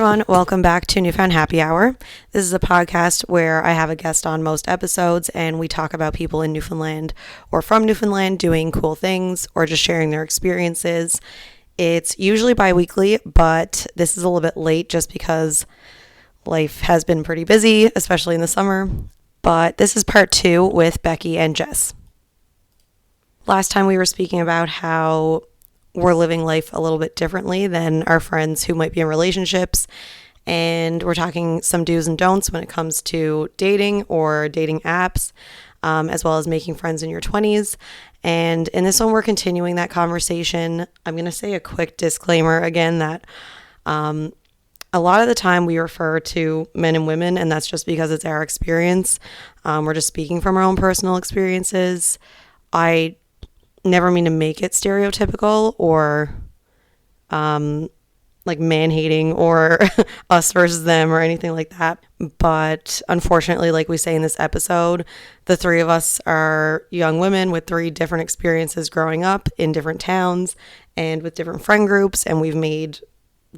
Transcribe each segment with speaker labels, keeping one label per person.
Speaker 1: everyone. Welcome back to Newfound Happy Hour. This is a podcast where I have a guest on most episodes and we talk about people in Newfoundland or from Newfoundland doing cool things or just sharing their experiences. It's usually bi-weekly, but this is a little bit late just because life has been pretty busy, especially in the summer. But this is part 2 with Becky and Jess. Last time we were speaking about how we're living life a little bit differently than our friends who might be in relationships. And we're talking some do's and don'ts when it comes to dating or dating apps, as well as making friends in your 20s. And in this one, we're continuing that conversation. I'm going to say a quick disclaimer again that a lot of the time we refer to men and women, and that's just because it's our experience. We're just speaking from our own personal experiences. I never mean to make it stereotypical or like man-hating or us versus them or anything like that. But unfortunately, like we say in this episode, the three of us are young women with 3 different experiences growing up in different towns and with different friend groups, and we've made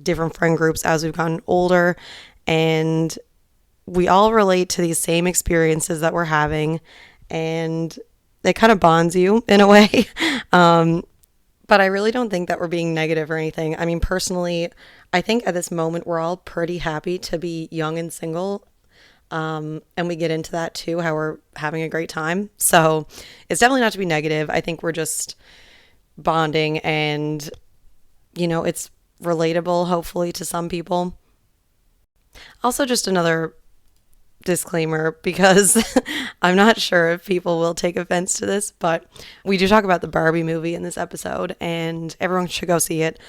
Speaker 1: different friend groups as we've gotten older, and we all relate to these same experiences that we're having, and it kind of bonds you in a way. But I really don't think that we're being negative or anything. I mean, personally, I think at this moment we're all pretty happy to be young and single. And we get into that too, how we're having a great time. So it's definitely not to be negative. I think we're just bonding and, you know, it's relatable, hopefully, to some people. Also, just another disclaimer, because I'm not sure if people will take offense to this, but we do talk about the Barbie movie in this episode and everyone should go see it.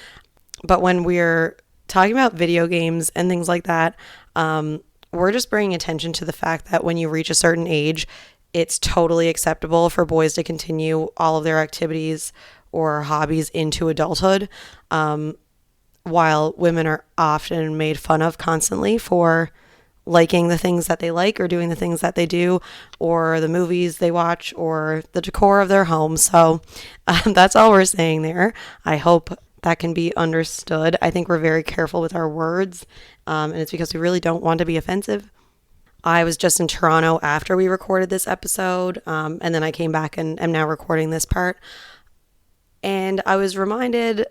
Speaker 1: But when we're talking about video games and things like that, we're just bringing attention to the fact that when you reach a certain age, it's totally acceptable for boys to continue all of their activities or hobbies into adulthood, while women are often made fun of constantly for liking the things that they like or doing the things that they do or the movies they watch or the decor of their home. So that's all we're saying there. I hope that can be understood. I think we're very careful with our words, and it's because we really don't want to be offensive. I was just in Toronto after we recorded this episode, and then I came back and am now recording this part. And I was reminded,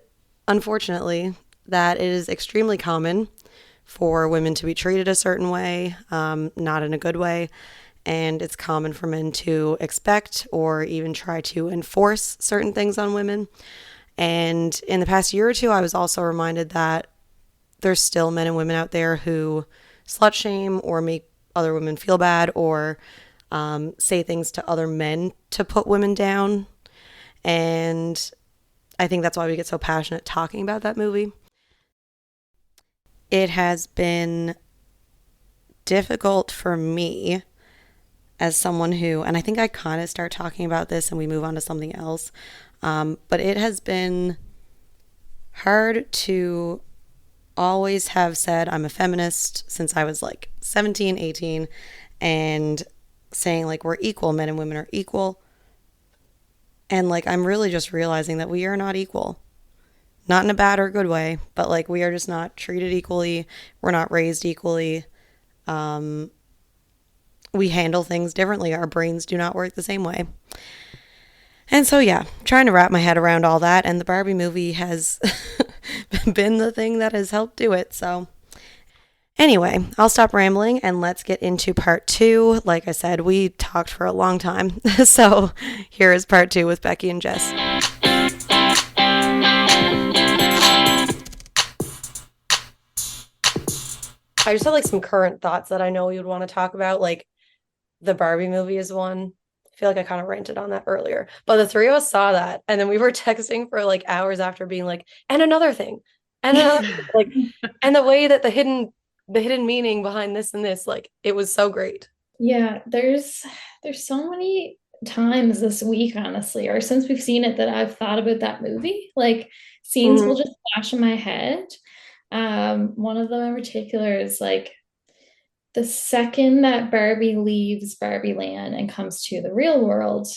Speaker 1: unfortunately, that it is extremely common for women to be treated a certain way, not in a good way. And it's common for men to expect or even try to enforce certain things on women. And in the past year or two, I was also reminded that there's still men and women out there who slut shame or make other women feel bad or say things to other men to put women down. And I think that's why we get so passionate talking about that movie. It has been difficult for me as someone who, and I think I kind of start talking about this and we move on to something else, but it has been hard to always have said I'm a feminist since I was like 17, 18, and saying like we're equal, men and women are equal. And like I'm really just realizing that we are not equal. Not in a bad or good way, but like we are just not treated equally. We're not raised equally. We handle things differently. Our brains do not work the same way. And so, yeah, trying to wrap my head around all that. And the Barbie movie has been the thing that has helped do it. So anyway, I'll stop rambling and let's get into part 2. Like I said, we talked for a long time. So here is part 2 with Becky and Jess. I just have like some current thoughts that I know you'd want to talk about. Like the Barbie movie is one. I feel like I kind of ranted on that earlier, but the 3 of us saw that, and then we were texting for like hours after, being like, and another thing, and another thing. Like, and the way that the hidden meaning behind this and this, like, it was so great.
Speaker 2: Yeah, there's so many times this week, honestly, or since we've seen it, that I've thought about that movie. Like scenes will just flash in my head. One of them in particular is like the second that Barbie leaves Barbie Land and comes to the real world,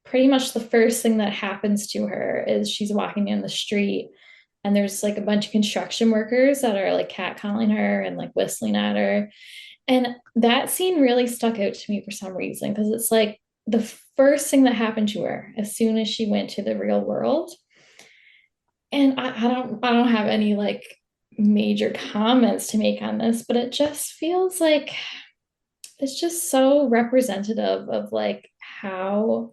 Speaker 2: pretty much the first thing that happens to her is she's walking in the street and there's like a bunch of construction workers that are like catcalling her and like whistling at her. And that scene really stuck out to me for some reason because it's like the first thing that happened to her as soon as she went to the real world. And I don't have any like major comments to make on this, but it just feels like it's just so representative of like how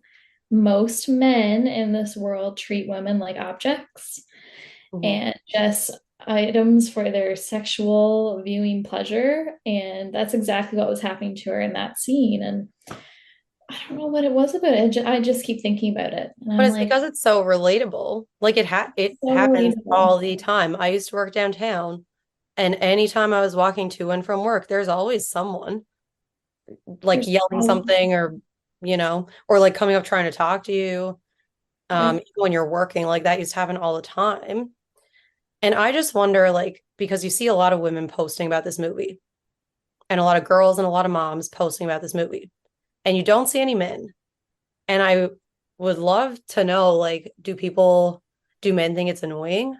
Speaker 2: most men in this world treat women like objects
Speaker 1: Mhm.
Speaker 2: and just items for their sexual viewing pleasure. And that's exactly what was happening to her in that scene. And I don't know what it was about it. I just keep thinking about it. And
Speaker 1: But
Speaker 2: I'm
Speaker 1: it's
Speaker 2: like,
Speaker 1: because it's so relatable. Like it
Speaker 2: so
Speaker 1: happens
Speaker 2: relatable.
Speaker 1: all the time. I used to work downtown, and anytime I was walking to and from work, there's always someone like
Speaker 2: There's
Speaker 1: yelling
Speaker 2: always,
Speaker 1: something or or like coming up trying to talk to you.
Speaker 2: yeah.
Speaker 1: Even when you're working, like that used to happen all the time. And I just wonder, like, because you see a lot of women posting about this movie and a lot of girls and a lot of moms posting about this movie, and you don't see any men. And I would love to know, like, do men think it's annoying?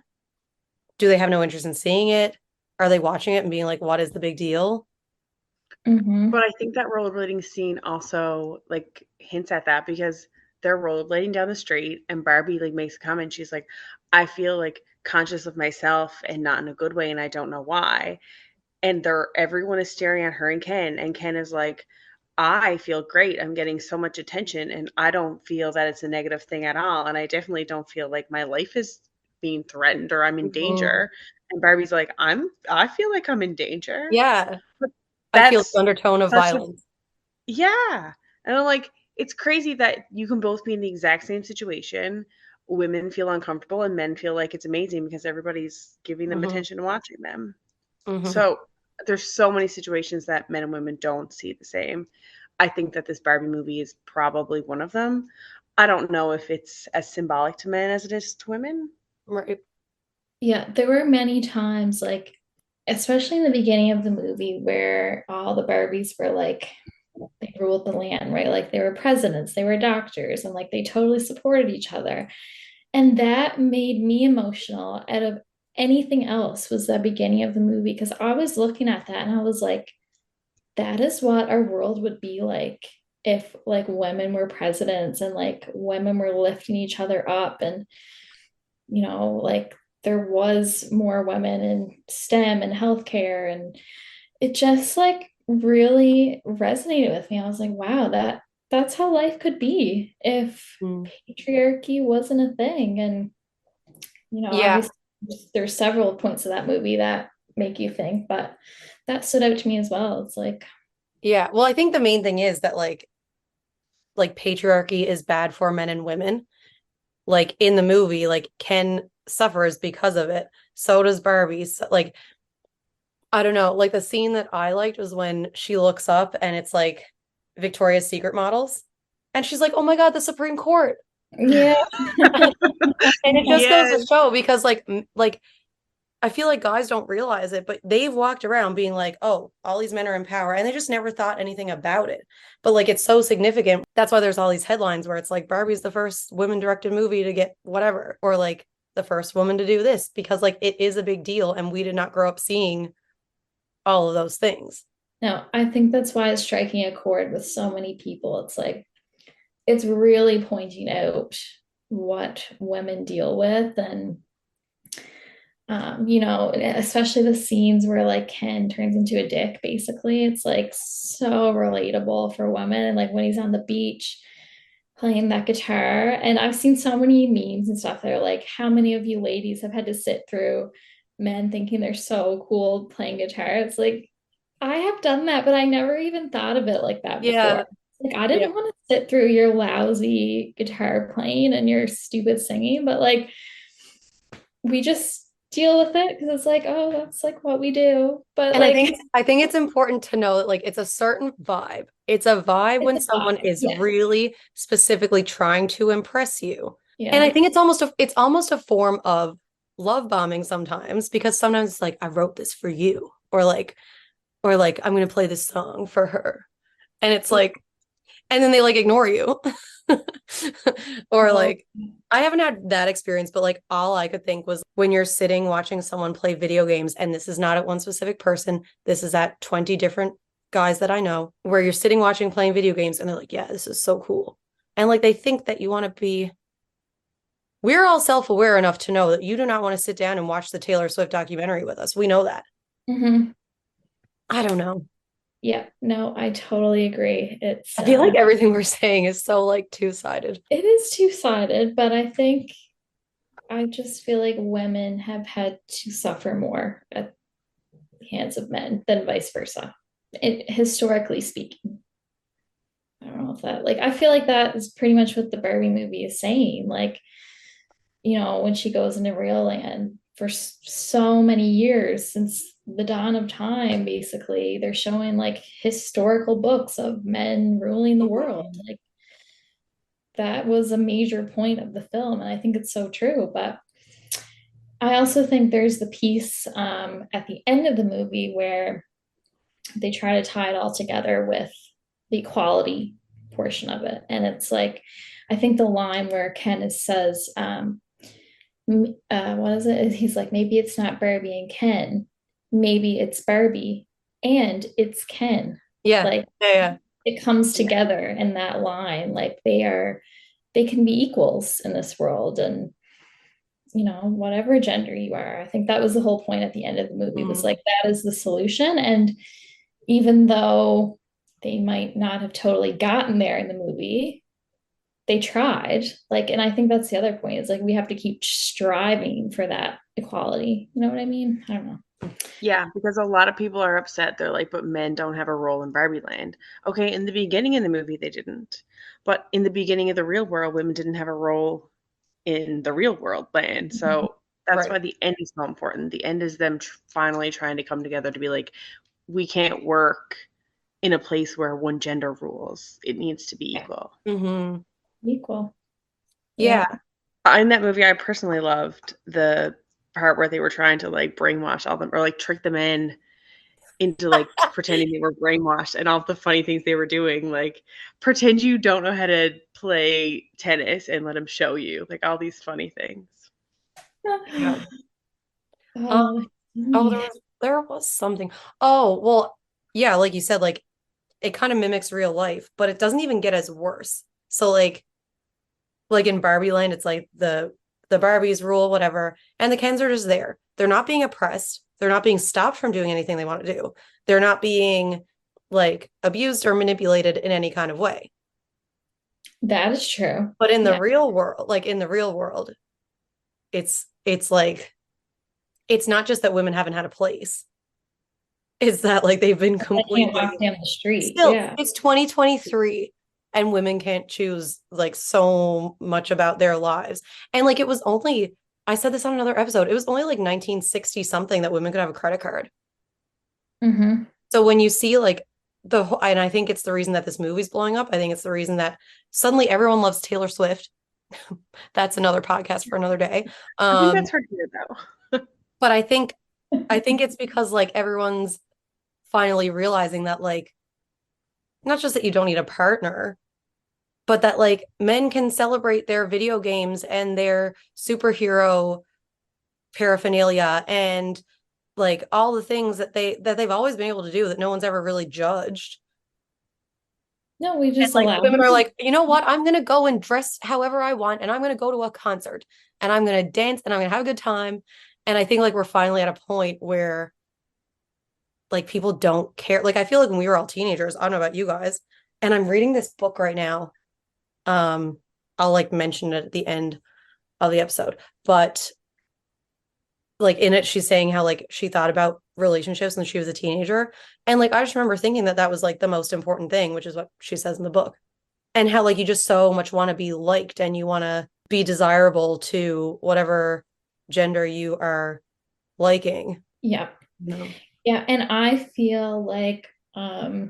Speaker 1: Do they have no interest in seeing it? Are they watching it and being like, what is the big deal?
Speaker 2: Mm-hmm.
Speaker 3: But I think that rollerblading scene also like hints at that because they're rollerblading down the street and Barbie like makes a comment. She's like, I feel like conscious of myself and not in a good way and I don't know why. And everyone is staring at her and Ken is like, I feel great. I'm getting so much attention and I don't feel that it's a negative thing at all. And I definitely don't feel like my life is being threatened or I'm in
Speaker 1: Mhm.
Speaker 3: danger. And Barbie's like, I feel like I'm in danger.
Speaker 1: Yeah,
Speaker 3: But
Speaker 1: I feel the
Speaker 3: that's
Speaker 1: undertone of
Speaker 3: such a
Speaker 1: violence.
Speaker 3: yeah. And I'm like, it's crazy that you can both be in the exact same situation. Women feel uncomfortable and men feel like it's amazing because everybody's giving them
Speaker 1: Hmm.
Speaker 3: attention and watching them.
Speaker 1: Hmm.
Speaker 3: So there's so many situations that men and women don't see the same. I think that this Barbie movie is probably one of them. I don't know if it's as symbolic to men as it is to women.
Speaker 1: Right.
Speaker 2: Yeah, there were many times, like, especially in the beginning of the movie, where all the Barbies were like, they ruled the land, right? Like, they were presidents, they were doctors, and like they totally supported each other. And that made me emotional out of anything else, was the beginning of the movie, because I was looking at that and I was like, that is what our world would be like if like women were presidents and like women were lifting each other up and like there was more women in STEM and healthcare, and it just like really resonated with me. I was like, wow, that's how life could be if
Speaker 1: Mm.
Speaker 2: patriarchy wasn't a thing. And
Speaker 1: Yeah.
Speaker 2: obviously there's several points of that movie that make you think, but that stood out to me as well. It's like,
Speaker 1: Yeah. Well, I think the main thing is that like patriarchy is bad for men and women. Like in the movie, like Ken suffers because of it. So does Barbie. So, like I don't know, like the scene that I liked was when she looks up and it's like Victoria's Secret models. And she's like, "Oh my God, the Supreme Court."
Speaker 2: yeah.
Speaker 1: And it just goes to
Speaker 3: Yes.
Speaker 1: show because like I feel like guys don't realize it, but they've walked around being like, "Oh, all these men are in power," and they just never thought anything about it. But like it's so significant. That's why there's all these headlines where it's like Barbie's the first women-directed movie to get whatever, or like the first woman to do this, because like it is a big deal, and we did not grow up seeing all of those things.
Speaker 2: No, I think that's why it's striking a chord with so many people. It's like it's really pointing out what women deal with, and especially the scenes where like Ken turns into a dick, basically. It's like so relatable for women. And like when he's on the beach playing that guitar. And I've seen so many memes and stuff that are like, how many of you ladies have had to sit through men thinking they're so cool playing guitar? It's like, I have done that, but I never even thought of it like that before.
Speaker 1: Yeah.
Speaker 2: Like, I
Speaker 1: Yeah.
Speaker 2: didn't want to sit through your lousy guitar playing and your stupid singing, but like, we just deal with it because it's like, oh, that's like what we do. But
Speaker 1: And I
Speaker 2: like,
Speaker 1: think it's important to know that like it's a certain vibe. It's a vibe
Speaker 2: it's
Speaker 1: when
Speaker 2: a
Speaker 1: someone
Speaker 2: vibe.
Speaker 1: is
Speaker 2: Yeah.
Speaker 1: really specifically trying to impress you. And I
Speaker 2: Yeah.
Speaker 1: think it's almost a form of love bombing sometimes, because sometimes it's like I wrote this for you, or like I'm going to play this song for her. And it's like and then they like ignore you. Or
Speaker 2: Oh,
Speaker 1: like, I haven't had that experience, but like all I could think was when you're sitting watching someone play video games, and this is not at one specific person, this is at 20 different guys that I know, where you're sitting watching playing video games and they're like, yeah, this is so cool. And like they think that you want to be, we're all self-aware enough to know that you do not want to sit down and watch the Taylor Swift documentary with us. We know that.
Speaker 2: mhm.
Speaker 1: I don't know.
Speaker 2: Yeah, no, I totally agree.
Speaker 1: I feel like everything we're saying is so like two-sided.
Speaker 2: It is two-sided, but I just feel like women have had to suffer more at the hands of men than vice versa. Historically speaking. I don't know if that, like, I feel like that is pretty much what the Barbie movie is saying. Like, when she goes into real land for so many years since the dawn of time, basically, they're showing like historical books of men ruling the world. Like, that was a major point of the film. And I think it's so true. But I also think there's the piece at the end of the movie where they try to tie it all together with the equality portion of it. And it's like, I think the line where Ken says, what is it? He's like, maybe it's not Barbie and Ken, maybe it's Barbie and it's Ken.
Speaker 1: Yeah.
Speaker 2: Like,
Speaker 1: Yeah.
Speaker 2: it comes together in that line. Like, they can be equals in this world. And whatever gender you are, I think that was the whole point at the end of the movie, was like, that is the solution. And even though they might not have totally gotten there in the movie, they tried. Like, and I think that's the other point, is like, we have to keep striving for that equality. You know what I mean? I don't know.
Speaker 3: Yeah, because a lot of people are upset. They're like, but men don't have a role in Barbie Land. Okay, in the beginning of the movie, they didn't. But in the beginning of the real world, women didn't have a role in the real world land. So that's
Speaker 1: Right.
Speaker 3: why the end is so important. The end is them finally trying to come together to be like, we can't work in a place where one gender rules. It needs to be equal.
Speaker 1: Mm-hmm.
Speaker 2: Equal.
Speaker 1: Yeah.
Speaker 3: In that movie, I personally loved the part where they were trying to like brainwash all them or like trick them into like pretending they were brainwashed and all the funny things they were doing. Like, pretend you don't know how to play tennis and let them show you. Like, all these funny things.
Speaker 1: Yeah. Um,
Speaker 2: Oh,
Speaker 1: oh,
Speaker 2: yeah.
Speaker 1: there was something. Oh, well, yeah, like you said, like it kind of mimics real life, but it doesn't even get as worse. So like in Barbie Land, it's like the Barbies rule, whatever, and the Kens are just there. They're not being oppressed. They're not being stopped from doing anything they want to do. They're not being like abused or manipulated in any kind of way.
Speaker 2: That is true.
Speaker 1: But in the
Speaker 2: Yeah.
Speaker 1: real world, like in the real world, it's like it's not just that women haven't had a place. It's that like they've been
Speaker 2: I can't walk
Speaker 1: completely
Speaker 2: down the street.
Speaker 1: still
Speaker 2: Yeah.
Speaker 1: it's 2023 and women can't choose like so much about their lives. And like it was only I said this on another episode. It was only like 1960 something that women could have a credit card.
Speaker 2: Mm-hmm.
Speaker 1: So when you see like the whole, and I think it's the reason that this movie's blowing up. I think it's the reason that suddenly everyone loves Taylor Swift. That's another podcast for another day.
Speaker 3: I think
Speaker 1: Um,
Speaker 3: that's her here, though.
Speaker 1: but I think it's because like everyone's finally realizing that like not just that you don't need a partner, but that like men can celebrate their video games and their superhero paraphernalia and like all the things that they've always been able to do that no one's ever really judged.
Speaker 2: No, we
Speaker 1: And
Speaker 2: just
Speaker 1: like
Speaker 2: allow
Speaker 1: women are
Speaker 2: them.
Speaker 1: like, you know what? I'm gonna go and dress however I want, and I'm gonna go to a concert, and I'm gonna dance, and I'm gonna have a good time. And I think like we're finally at a point where like people don't care. Like I feel like when we were all teenagers, I don't know about you guys, and I'm reading this book right now. Um, I'll like mention it at the end of the episode, but like in it, she's saying how like she thought about relationships when she was a teenager, and like I just remember thinking that that was like the most important thing, which is what she says in the book, and how like you just so much want to be liked and you want to be desirable to whatever gender you are liking.
Speaker 2: Yeah.
Speaker 1: No.
Speaker 2: Yeah. And I feel like I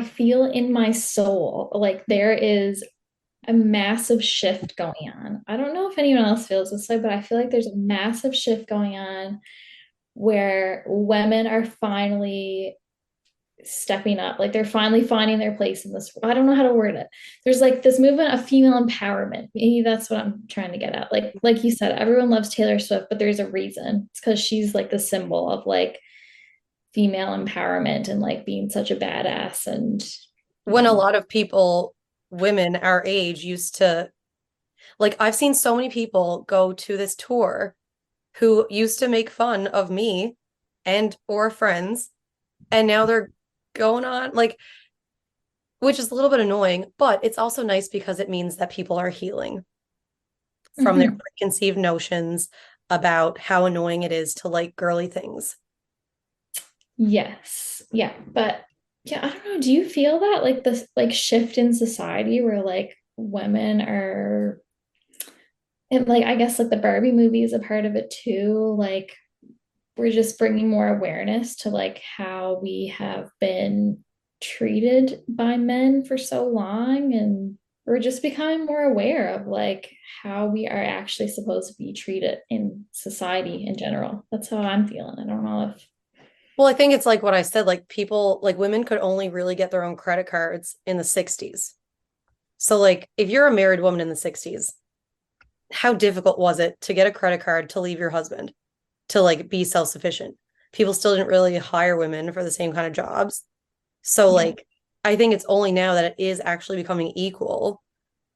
Speaker 2: feel in my soul like there is a massive shift going on. I don't know if anyone else feels this way, but I feel like there's a massive shift going on where women are finally stepping up. Like they're finally finding their place in this. I don't know how to word it. There's like this movement of female empowerment. Maybe that's what I'm trying to get at. Like you said, everyone loves Taylor Swift, but there's a reason. It's because she's like the symbol of like female empowerment and like being such a badass. And
Speaker 1: When a lot of people, women our age, used to, like, I've seen so many people go to this tour who used to make fun of me and or friends, and now they're going on, like, which is a little bit annoying, but it's also nice because it means that people are healing from their preconceived notions about how annoying it is to like girly things.
Speaker 2: Yes. Yeah. But yeah, I don't know. Do you feel that like this like shift in society where like women are and like I guess like the Barbie movie is a part of it too. Like we're just bringing more awareness to like how we have been treated by men for so long, and we're just becoming more aware of like how we are actually supposed to be treated in society in general. That's how I'm feeling. I don't know if
Speaker 1: Well, I think it's like what I said, like people, like women could only really get their own credit cards in the 60s. So, like, if you're a married woman in the 60s, how difficult was it to get a credit card to leave your husband, to like be self-sufficient? People still didn't really hire women for the same kind of jobs. So,
Speaker 2: yeah.
Speaker 1: like, I think it's only now that it is actually becoming equal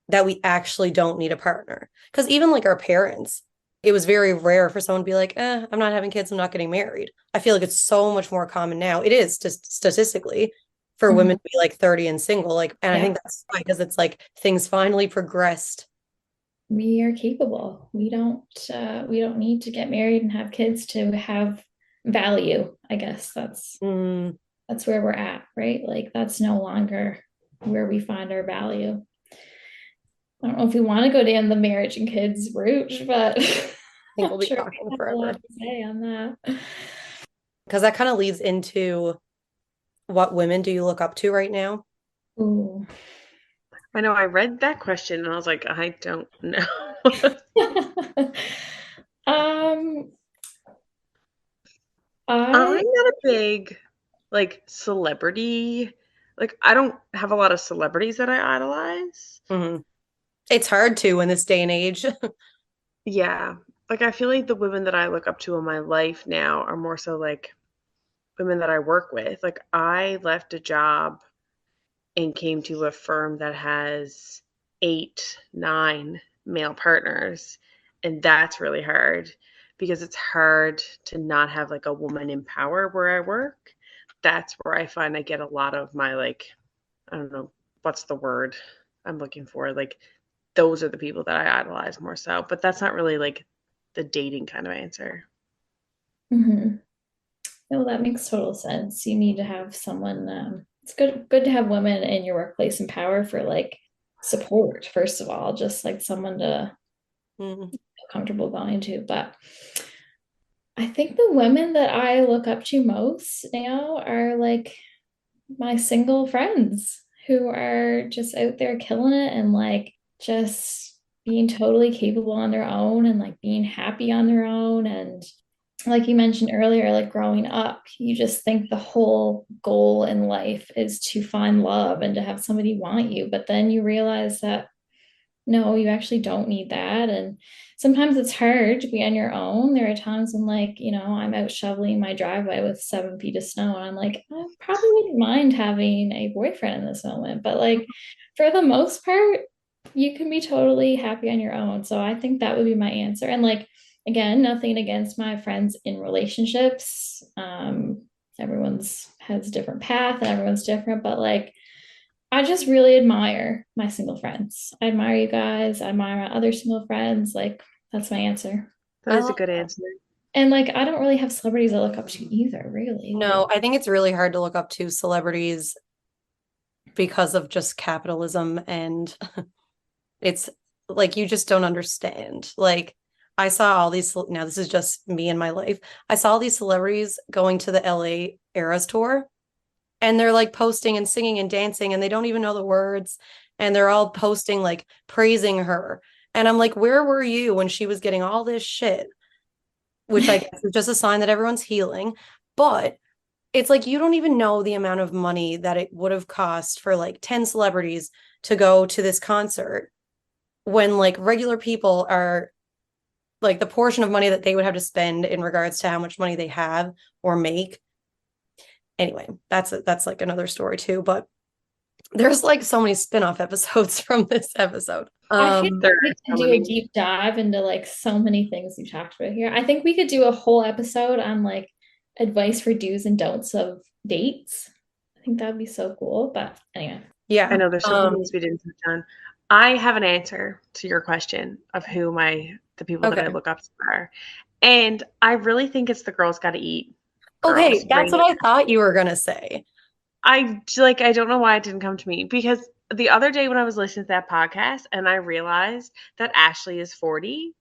Speaker 1: that we actually don't need a partner. Because even like our parents, it was very rare for someone to be like, I'm not having kids, I'm not getting married. I feel like it's so much more common now. It is just statistically for women
Speaker 2: Mhm.
Speaker 1: to be like 30 and single. Like, and I
Speaker 2: Yeah.
Speaker 1: think that's fine because it's like things finally progressed.
Speaker 2: We are capable. We don't need to get married and have kids to have value. I guess
Speaker 1: Mm,
Speaker 2: that's where we're at, right? Like that's no longer where we find our value. I don't know if we want to go down the marriage and kids route, but
Speaker 1: I think we'll
Speaker 2: I'm
Speaker 1: be
Speaker 2: sure
Speaker 1: talking
Speaker 2: we have a lot
Speaker 1: forever
Speaker 2: to say on that.
Speaker 1: because that kind of leads into what women do you look up to right now?
Speaker 2: Ooh.
Speaker 3: I know I read that question and I was like, I don't know.
Speaker 2: um,
Speaker 3: I'm
Speaker 2: I
Speaker 3: not a big like celebrity. Like I don't have a lot of celebrities that I idolize.
Speaker 1: Mhm. It's hard to in this day and age.
Speaker 3: Yeah. Like I feel like the women that I look up to in my life now are more so like women that I work with. Like I left a job and came to a firm that has 8, 9 male partners. And that's really hard because it's hard to not have like a woman in power where I work. That's where I find I get a lot of my like, I don't know, what's the word I'm looking for? Like, those are the people that I idolize more so. But that's not really like the dating kind of answer.
Speaker 2: Mhm. No, that makes total sense. You need to have someone, it's good to have women in your workplace in power for like support, first of all, just like someone to
Speaker 1: Mhm.
Speaker 2: feel comfortable going to. But I think the women that I look up to most now are like my single friends who are just out there killing it and like just being totally capable on their own and like being happy on their own. And like you mentioned earlier, like growing up, you just think the whole goal in life is to find love and to have somebody want you. But then you realize that no, you actually don't need that. And sometimes it's hard to be on your own. There are times when, like, I'm out shoveling my driveway with 7 feet of snow, and I'm like, I probably wouldn't mind having a boyfriend in this moment. But, like, for the most part, you can be totally happy on your own. So I think that would be my answer. And, like, again, nothing against my friends in relationships. Everyone's has a different path and everyone's different, but like, I just really admire my single friends. I admire you guys. I admire my other single friends. Like, that's my answer.
Speaker 3: That
Speaker 1: I
Speaker 3: is a
Speaker 1: love
Speaker 3: good
Speaker 1: that.
Speaker 3: answer.
Speaker 2: And like, I don't really have celebrities I look up to either, really. Like,
Speaker 1: No, I think it's really hard to look up to celebrities because of just capitalism and it's like you just don't understand. Like I saw all these now this is just me and my life. I saw all these celebrities going to the LA Eras tour and they're like posting and singing and dancing and they don't even know the words and they're all posting like praising her. And I'm like, where were you when she was getting all this shit? Which I guess is just a sign that everyone's healing. But it's like you don't even know the amount of money that it would have cost for like 10 celebrities to go to this concert when like regular people are like the portion of money that they would have to spend in regards to how much money they have or make. Anyway, that's like another story too, but there's like so many spin-off episodes from this episode.
Speaker 2: I feel like
Speaker 3: There
Speaker 2: we
Speaker 3: are
Speaker 2: could
Speaker 3: so
Speaker 2: do a
Speaker 3: many.
Speaker 2: deep dive into like so many things you talked about here. I think we could do a whole episode on like advice for do's and don'ts of dates. I think that'd be so cool. But anyway.
Speaker 3: I
Speaker 1: Yeah.
Speaker 3: know there's so many things we didn't touch on. I have an answer to your question of who the people that I
Speaker 1: Okay.
Speaker 3: look up to are. And I really think it's the girls gotta eat girls,
Speaker 1: Okay, that's
Speaker 3: right?
Speaker 1: what I thought you were gonna say.
Speaker 3: I don't know why it didn't come to me because the other day when I was listening to that podcast and I realized that Ashley is 40,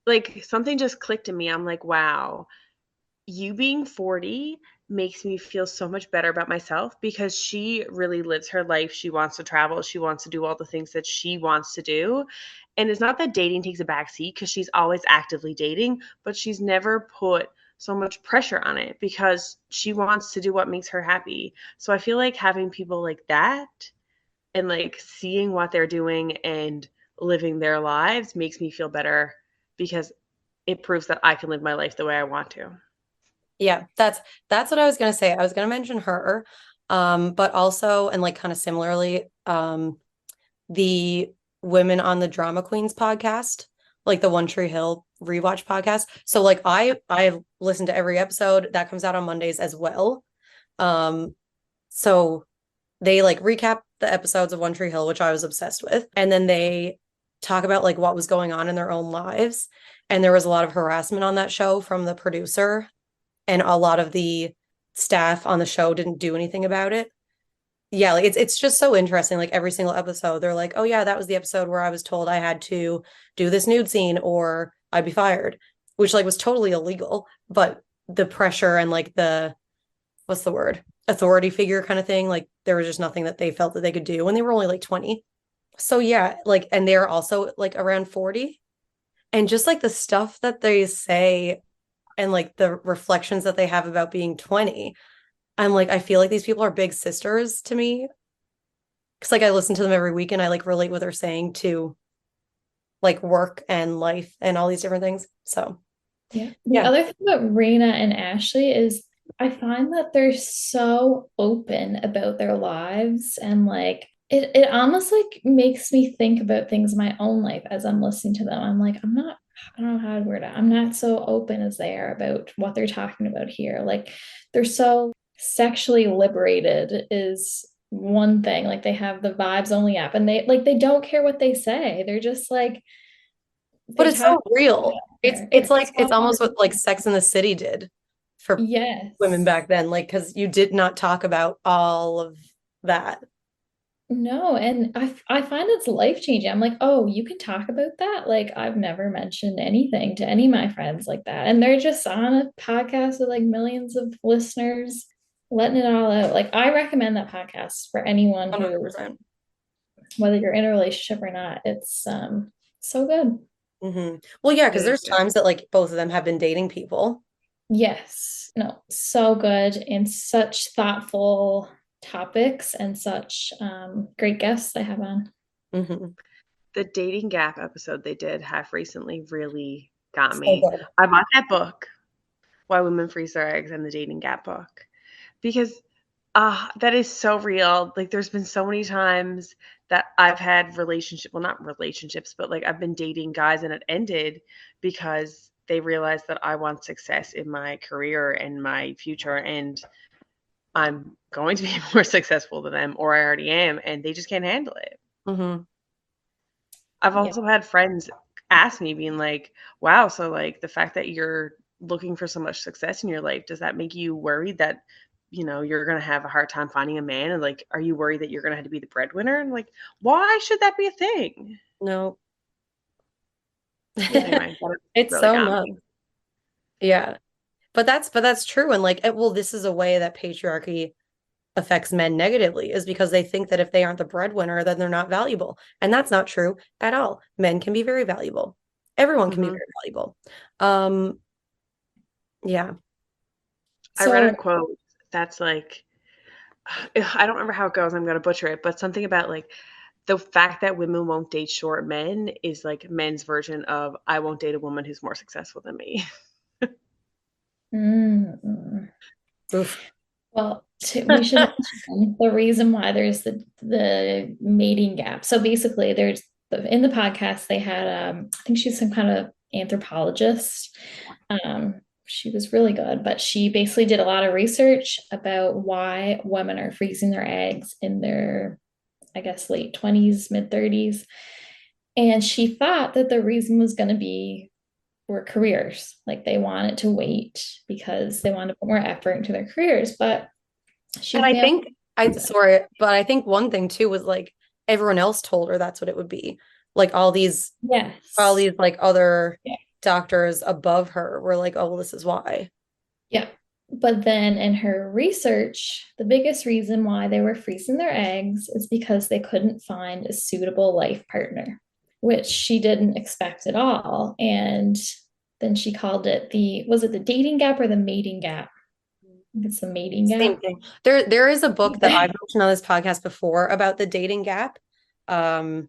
Speaker 3: like something just clicked in me. I'm like, wow, you being 40 makes me feel so much better about myself because she really lives her life. She wants to travel. She wants to do all the things that she wants to do. And it's not that dating takes a backseat because she's always actively dating, but she's never put so much pressure on it because she wants to do what makes her happy. So I feel like having people like that and like seeing what they're doing and living their lives makes me feel better because it proves that I can live my life the way I want to.
Speaker 1: Yeah, that's what I was gonna say. I was gonna mention her, but also and like kind of similarly, the Women on the Drama Queens podcast, like the One Tree Hill rewatch podcast. So like I listen to every episode that comes out on Mondays as well. So they like recap the episodes of One Tree Hill, which I was obsessed with, and then they talk about like what was going on in their own lives. And there was a lot of harassment on that show from the producer, and a lot of the staff on the show didn't do anything about it. Yeah, like it's just so interesting. Like every single episode, they're like, "Oh yeah, that was the episode where I was told I had to do this nude scene or I'd be fired," which like was totally illegal. But the pressure and like the what's the word? Authority figure kind of thing, like there was just nothing that they felt that they could do when they were only like 20. So yeah, like and they're also like around 40. And just like the stuff that they say and like the reflections that they have about being 20, I'm like, I feel like these people are big sisters to me. Cause like I listen to them every week and I like relate what they're saying to like work and life and all these different things. So
Speaker 2: Yeah. The
Speaker 1: yeah.
Speaker 2: other thing about Raina and Ashley is I find that they're so open about their lives and like it almost like makes me think about things in my own life as I'm listening to them. I'm like, I don't know how to word it. I'm not so open as they are about what they're talking about here. Like they're so sexually liberated is one thing. Like they have the Vibes Only app and they don't care what they say. They're just like
Speaker 1: But
Speaker 2: they're
Speaker 1: it's so
Speaker 2: talking
Speaker 1: real. It's
Speaker 2: it's
Speaker 1: like it's
Speaker 2: so
Speaker 1: almost what like Sex and the City did for women
Speaker 2: yes.
Speaker 1: back then, like because you did not talk about all of that.
Speaker 2: No, and I find it's life changing. I'm like, oh, you can talk about that? Like, I've never mentioned anything to any of my friends like that. And they're just on a podcast with like millions of listeners, letting it all out. Like, I recommend that podcast for anyone who,
Speaker 1: 100%.
Speaker 2: whether you're in a relationship or not, it's so good.
Speaker 1: Well, yeah,
Speaker 3: It
Speaker 1: because
Speaker 3: is
Speaker 1: there's
Speaker 3: good.
Speaker 1: times that like both of them have been dating people.
Speaker 2: Yes, no, so good and such thoughtful topics and such great guests they have on.
Speaker 1: hmm
Speaker 3: The dating gap episode they did have recently really got
Speaker 1: So
Speaker 3: me.
Speaker 1: good.
Speaker 3: I bought that book, Why Women Freeze Their Eggs, and the Dating Gap book, because that is so real. Like there's been so many times that I've had well, not relationships, but like I've been dating guys and it ended because they realized that I want success in my career and my future and I'm going to be more successful than them or I already am and they just can't handle it.
Speaker 1: hmm
Speaker 3: I've
Speaker 2: Yeah.
Speaker 3: also had friends ask me being like, "Wow, so like the fact that you're looking for so much success in your life, does that make you worried that, you're going to have a hard time finding a man and like are you worried that you're going to have to be the breadwinner?" And like, "Why should that be a thing?"
Speaker 1: No.
Speaker 2: Yeah.
Speaker 3: Anyway, that
Speaker 1: It's
Speaker 3: really
Speaker 1: so
Speaker 3: got
Speaker 1: nuts.
Speaker 3: me.
Speaker 1: Yeah. But that's true. And like, well, this is a way that patriarchy affects men negatively is because they think that if they aren't the breadwinner, then they're not valuable. And that's not true at all. Men can be very valuable. Everyone can be
Speaker 3: Mhm.
Speaker 1: very valuable. Um, yeah.
Speaker 3: I read a
Speaker 2: So
Speaker 3: quote. That's like, I don't remember how it goes. I'm going to butcher it, but something about like the fact that women won't date short men is like men's version of I won't date a woman who's more successful than me.
Speaker 2: Mm.
Speaker 1: Oof.
Speaker 2: Well, we should mention the reason why there's the mating gap. So basically, there's in the podcast they had I think she's some kind of anthropologist. She was really good, but she basically did a lot of research about why women are freezing their eggs in their, I guess, late 20s, mid 30s. And she thought that the reason was going to be were careers. Like they wanted to wait because they wanted to put more effort into their careers. But
Speaker 1: And
Speaker 2: she
Speaker 1: I
Speaker 2: found,
Speaker 1: think sorry, but I think one thing too was like everyone else told her that's what it would be. Like all
Speaker 2: yes.
Speaker 1: these like other
Speaker 2: Yeah.
Speaker 1: doctors above her were like, oh, well, this is why.
Speaker 2: Yeah. But then in her research, the biggest reason why they were freezing their eggs is because they couldn't find a suitable life partner, which she didn't expect at all. And then she called it was it the dating gap or the mating gap? I think it's the mating
Speaker 1: Same
Speaker 2: gap.
Speaker 1: thing. There is a book that I've mentioned on this podcast before about the dating gap. Um,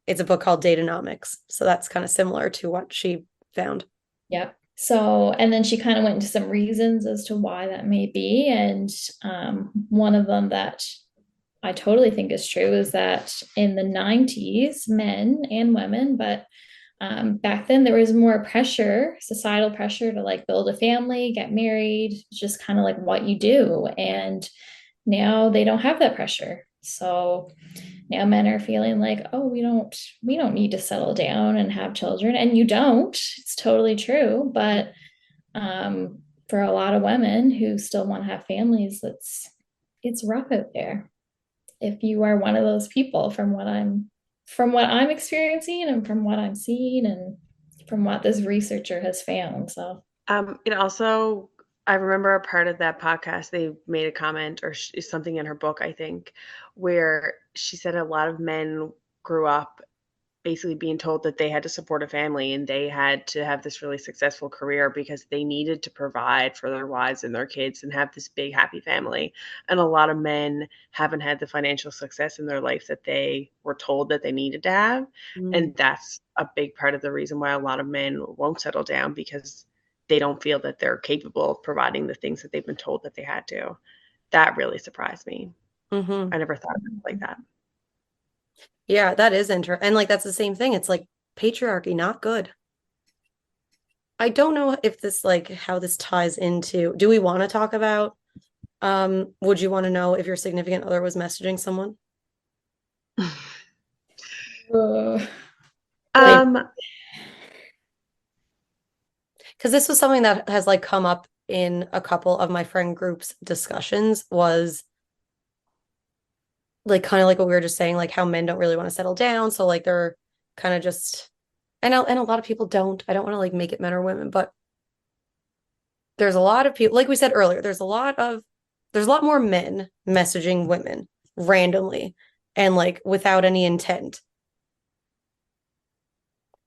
Speaker 1: it's a book called Datanomics. So that's kind of similar to what she found.
Speaker 2: Yeah. So, and then she kind of went into some reasons as to why that may be. And one of them that I totally think is true is that in the 90s, men and women, but back then there was more pressure, societal pressure to like build a family, get married, just kind of like what you do. And now they don't have that pressure. So now men are feeling like, oh, we don't need to settle down and have children. And you don't. It's totally true. But for a lot of women who still want to have families, it's rough out there. If you are one of those people, from what I'm experiencing and from what I'm seeing and from what this researcher has found. So
Speaker 3: It also, I remember a part of that podcast, they made a comment or something in her book, I think, where she said a lot of men grew up basically being told that they had to support a family and they had to have this really successful career because they needed to provide for their wives and their kids and have this big happy family. And a lot of men haven't had the financial success in their life that they were told that they needed to have.
Speaker 1: Mm.
Speaker 3: And that's a big part of the reason why a lot of men won't settle down because they don't feel that they're capable of providing the things that they've been told that they had to. That really surprised me.
Speaker 1: Hmm.
Speaker 3: I never thought of it like that.
Speaker 1: Yeah, that is interesting. And like that's the same thing. It's like patriarchy, not good. I don't know if this like how this ties into, do we want to talk about would you want to know if your significant other was messaging someone?
Speaker 2: uh,
Speaker 1: Maybe
Speaker 3: um,
Speaker 1: because this was something that has like come up in a couple of my friend groups discussions was like kind of like what we were just saying, like how men don't really want to settle down. So like they're kind of just I know, and a lot of people don't. I don't want to like make it men or women, but there's a lot of people, like we said earlier, there's a lot more men messaging women randomly and like without any intent.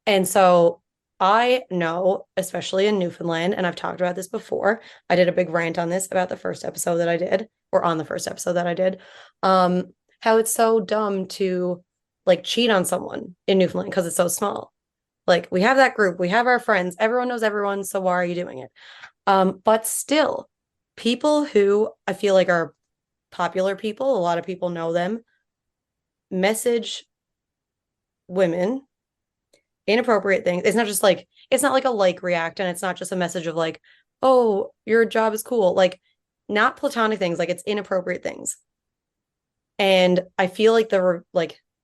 Speaker 1: And so I know, especially in Newfoundland, and I've talked about this before. I did a big rant on this about the first episode that I did, or on the first episode that I did. How it's so dumb to like cheat on someone in Newfoundland because it's so small. Like we have that group, we have our friends, everyone knows everyone, so why are you doing it? But still, people who I feel like are popular people, a lot of people know them, message women inappropriate things. It's not like a like react, and it's not just a message of like, oh, your job is cool. Like, not platonic things, like it's inappropriate things. And I feel like the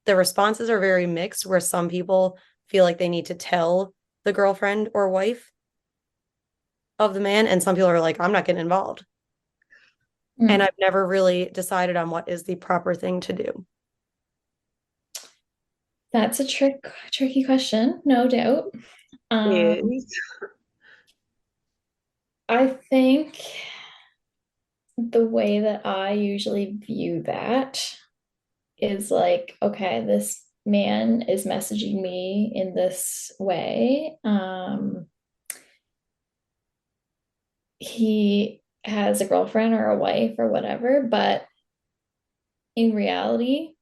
Speaker 1: responses are very mixed, where some people feel like they need to tell the girlfriend or wife of the man, and some people are like, I'm not getting involved. And I've never really decided on what is the proper thing to do.
Speaker 2: that's a tricky question, no doubt.
Speaker 3: is
Speaker 2: I think the way that I usually view that is like, okay, this man is messaging me in this way. He has a girlfriend or a wife or whatever, but in reality,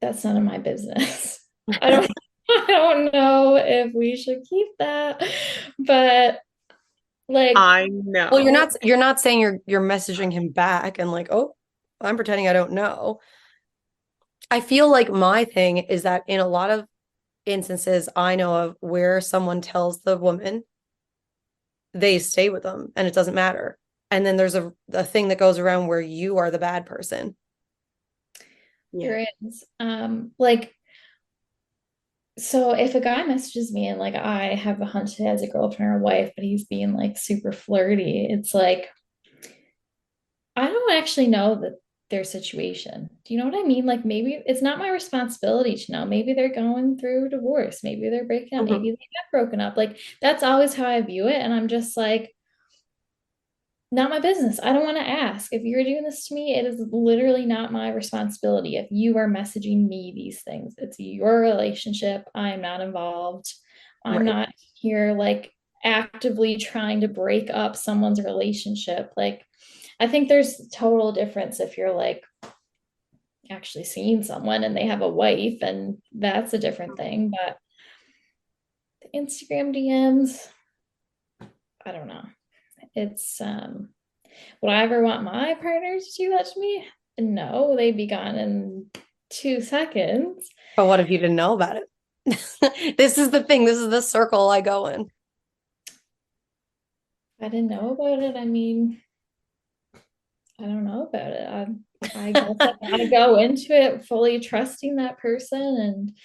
Speaker 2: that's none of my business. I don't I don't know if we should keep that, but like
Speaker 3: I
Speaker 1: Well,
Speaker 3: know.
Speaker 1: you're not saying you're messaging him back and like, oh, I'm pretending I don't know. I feel like my thing is that in a lot of instances I know of where someone tells the woman they stay with them and it doesn't matter. And then there's a thing that goes around where you are the bad person.
Speaker 3: Yeah.
Speaker 2: there is like so if a guy messages me and like I have a hunch he has a girlfriend or wife, but he's being like super flirty, it's like I don't actually know that their situation. Do you know what I mean? Like maybe it's not my responsibility to know. Maybe they're going through divorce. Maybe they're breaking up.
Speaker 1: Mhm.
Speaker 2: Maybe they have broken up. Like that's always how I view it. And I'm just like, not my business. I don't want to ask. If you're doing this to me, it is literally not my responsibility. If you are messaging me these things, it's your relationship. I'm not involved. I'm
Speaker 1: Right.
Speaker 2: not here like actively trying to break up someone's relationship. Like, I think there's total difference if you're like actually seeing someone and they have a wife, and that's a different thing. But the Instagram DMs, I don't know. It's would I ever want my partner to do that to me? No, they'd be gone in 2 seconds.
Speaker 1: But what if you didn't know about it? This is the thing. This is the circle I go in.
Speaker 2: I didn't know about it. I mean, I don't know about it. I guess I gotta go into it fully trusting that person, and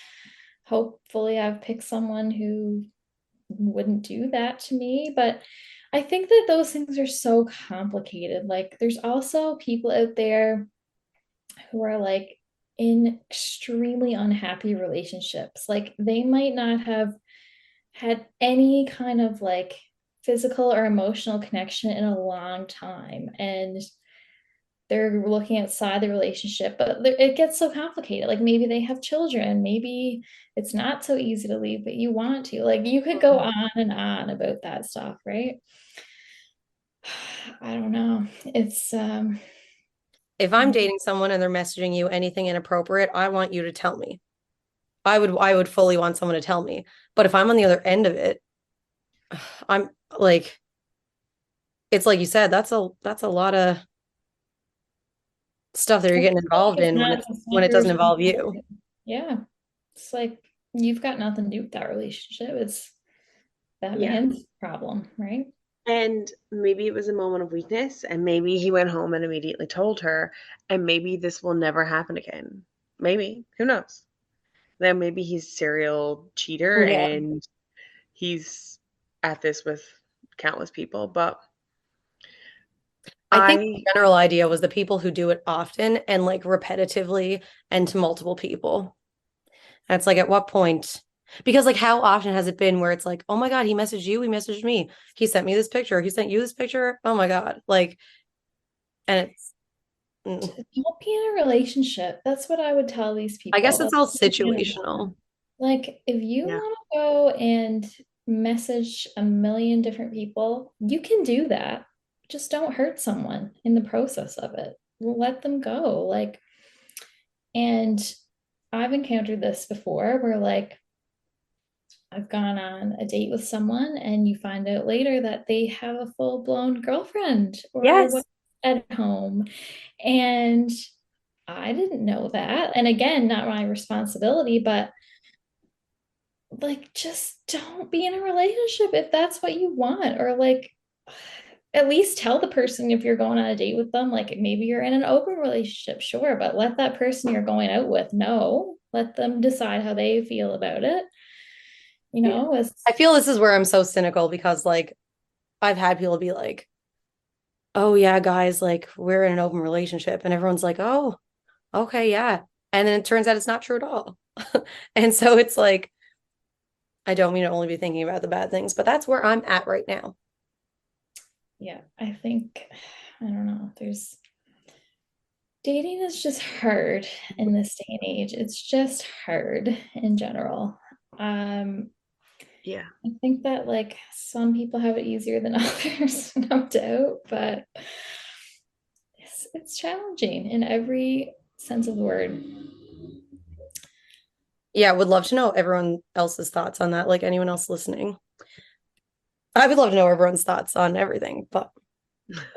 Speaker 2: hopefully I've picked someone who wouldn't do that to me. But I think that those things are so complicated. Like, there's also people out there who are like in extremely unhappy relationships. Like they might not have had any kind of like physical or emotional connection in a long time. And they're looking outside the relationship, but it gets so complicated. Like maybe they have children, maybe it's not so easy to leave, but you want to. Like you could go on and on about that stuff, right? I don't know. It's
Speaker 1: If I'm dating someone and they're messaging you anything inappropriate, I want you to tell me. I would fully want someone to tell me. But if I'm on the other end of it, I'm like, it's like you said, that's a lot of stuff that you're getting involved in
Speaker 2: it's
Speaker 1: when
Speaker 2: not
Speaker 1: it
Speaker 2: your
Speaker 1: doesn't involve you.
Speaker 2: responsibility. Yeah. It's like you've got nothing to do with that relationship. It's that
Speaker 3: Yeah.
Speaker 2: man's problem, right?
Speaker 3: And maybe it was a moment of weakness, and maybe he went home and immediately told her, and maybe this will never happen again. Maybe. Who knows? Then maybe he's serial cheater
Speaker 1: Yeah.
Speaker 3: and he's at this with countless people. But
Speaker 1: I think the
Speaker 3: I,
Speaker 1: general idea was the people who do it often and like repetitively and to multiple people. And it's like at what point? Because like how often has it been where it's like, oh my God, he messaged you, he messaged me, he sent me this picture, he sent you this picture. Oh my God. Like, and it's
Speaker 2: Don't be in a relationship. That's what I would tell these
Speaker 1: I guess
Speaker 2: people.
Speaker 1: it's all situational.
Speaker 2: Like, if you
Speaker 3: yeah,
Speaker 2: want to go and message a million different people, you can do that. Just don't hurt someone in the process of it. Let them go. Like, and I've encountered this before where, like, I've gone on a date with someone and you find out later that they have a full-blown girlfriend or
Speaker 1: Yes.
Speaker 2: what at home. And I didn't know that. And again, not my responsibility, but like just don't be in a relationship if that's what you want. Or like at least tell the person if you're going on a date with them, like maybe you're in an open relationship, sure, but let that person you're going out with know. Let them decide how they feel about it. You
Speaker 3: yeah,
Speaker 2: know, it's
Speaker 1: I feel this is where I'm so cynical because like I've had people be like, oh yeah, guys, like we're in an open relationship. And everyone's like, oh, okay, yeah. And then it turns out it's not true at all. And so it's like, I don't mean to only be thinking about the bad things, but that's where I'm at right now.
Speaker 2: yeah, I think I don't know. There's dating is just hard in this day and age. It's just hard in general. Um,
Speaker 3: Yeah.
Speaker 2: I think that like some people have it easier than others, no doubt, but it's challenging in every sense of the word.
Speaker 1: Yeah, would love to know everyone else's thoughts on that, like anyone else listening. I would love to know everyone's thoughts on everything, but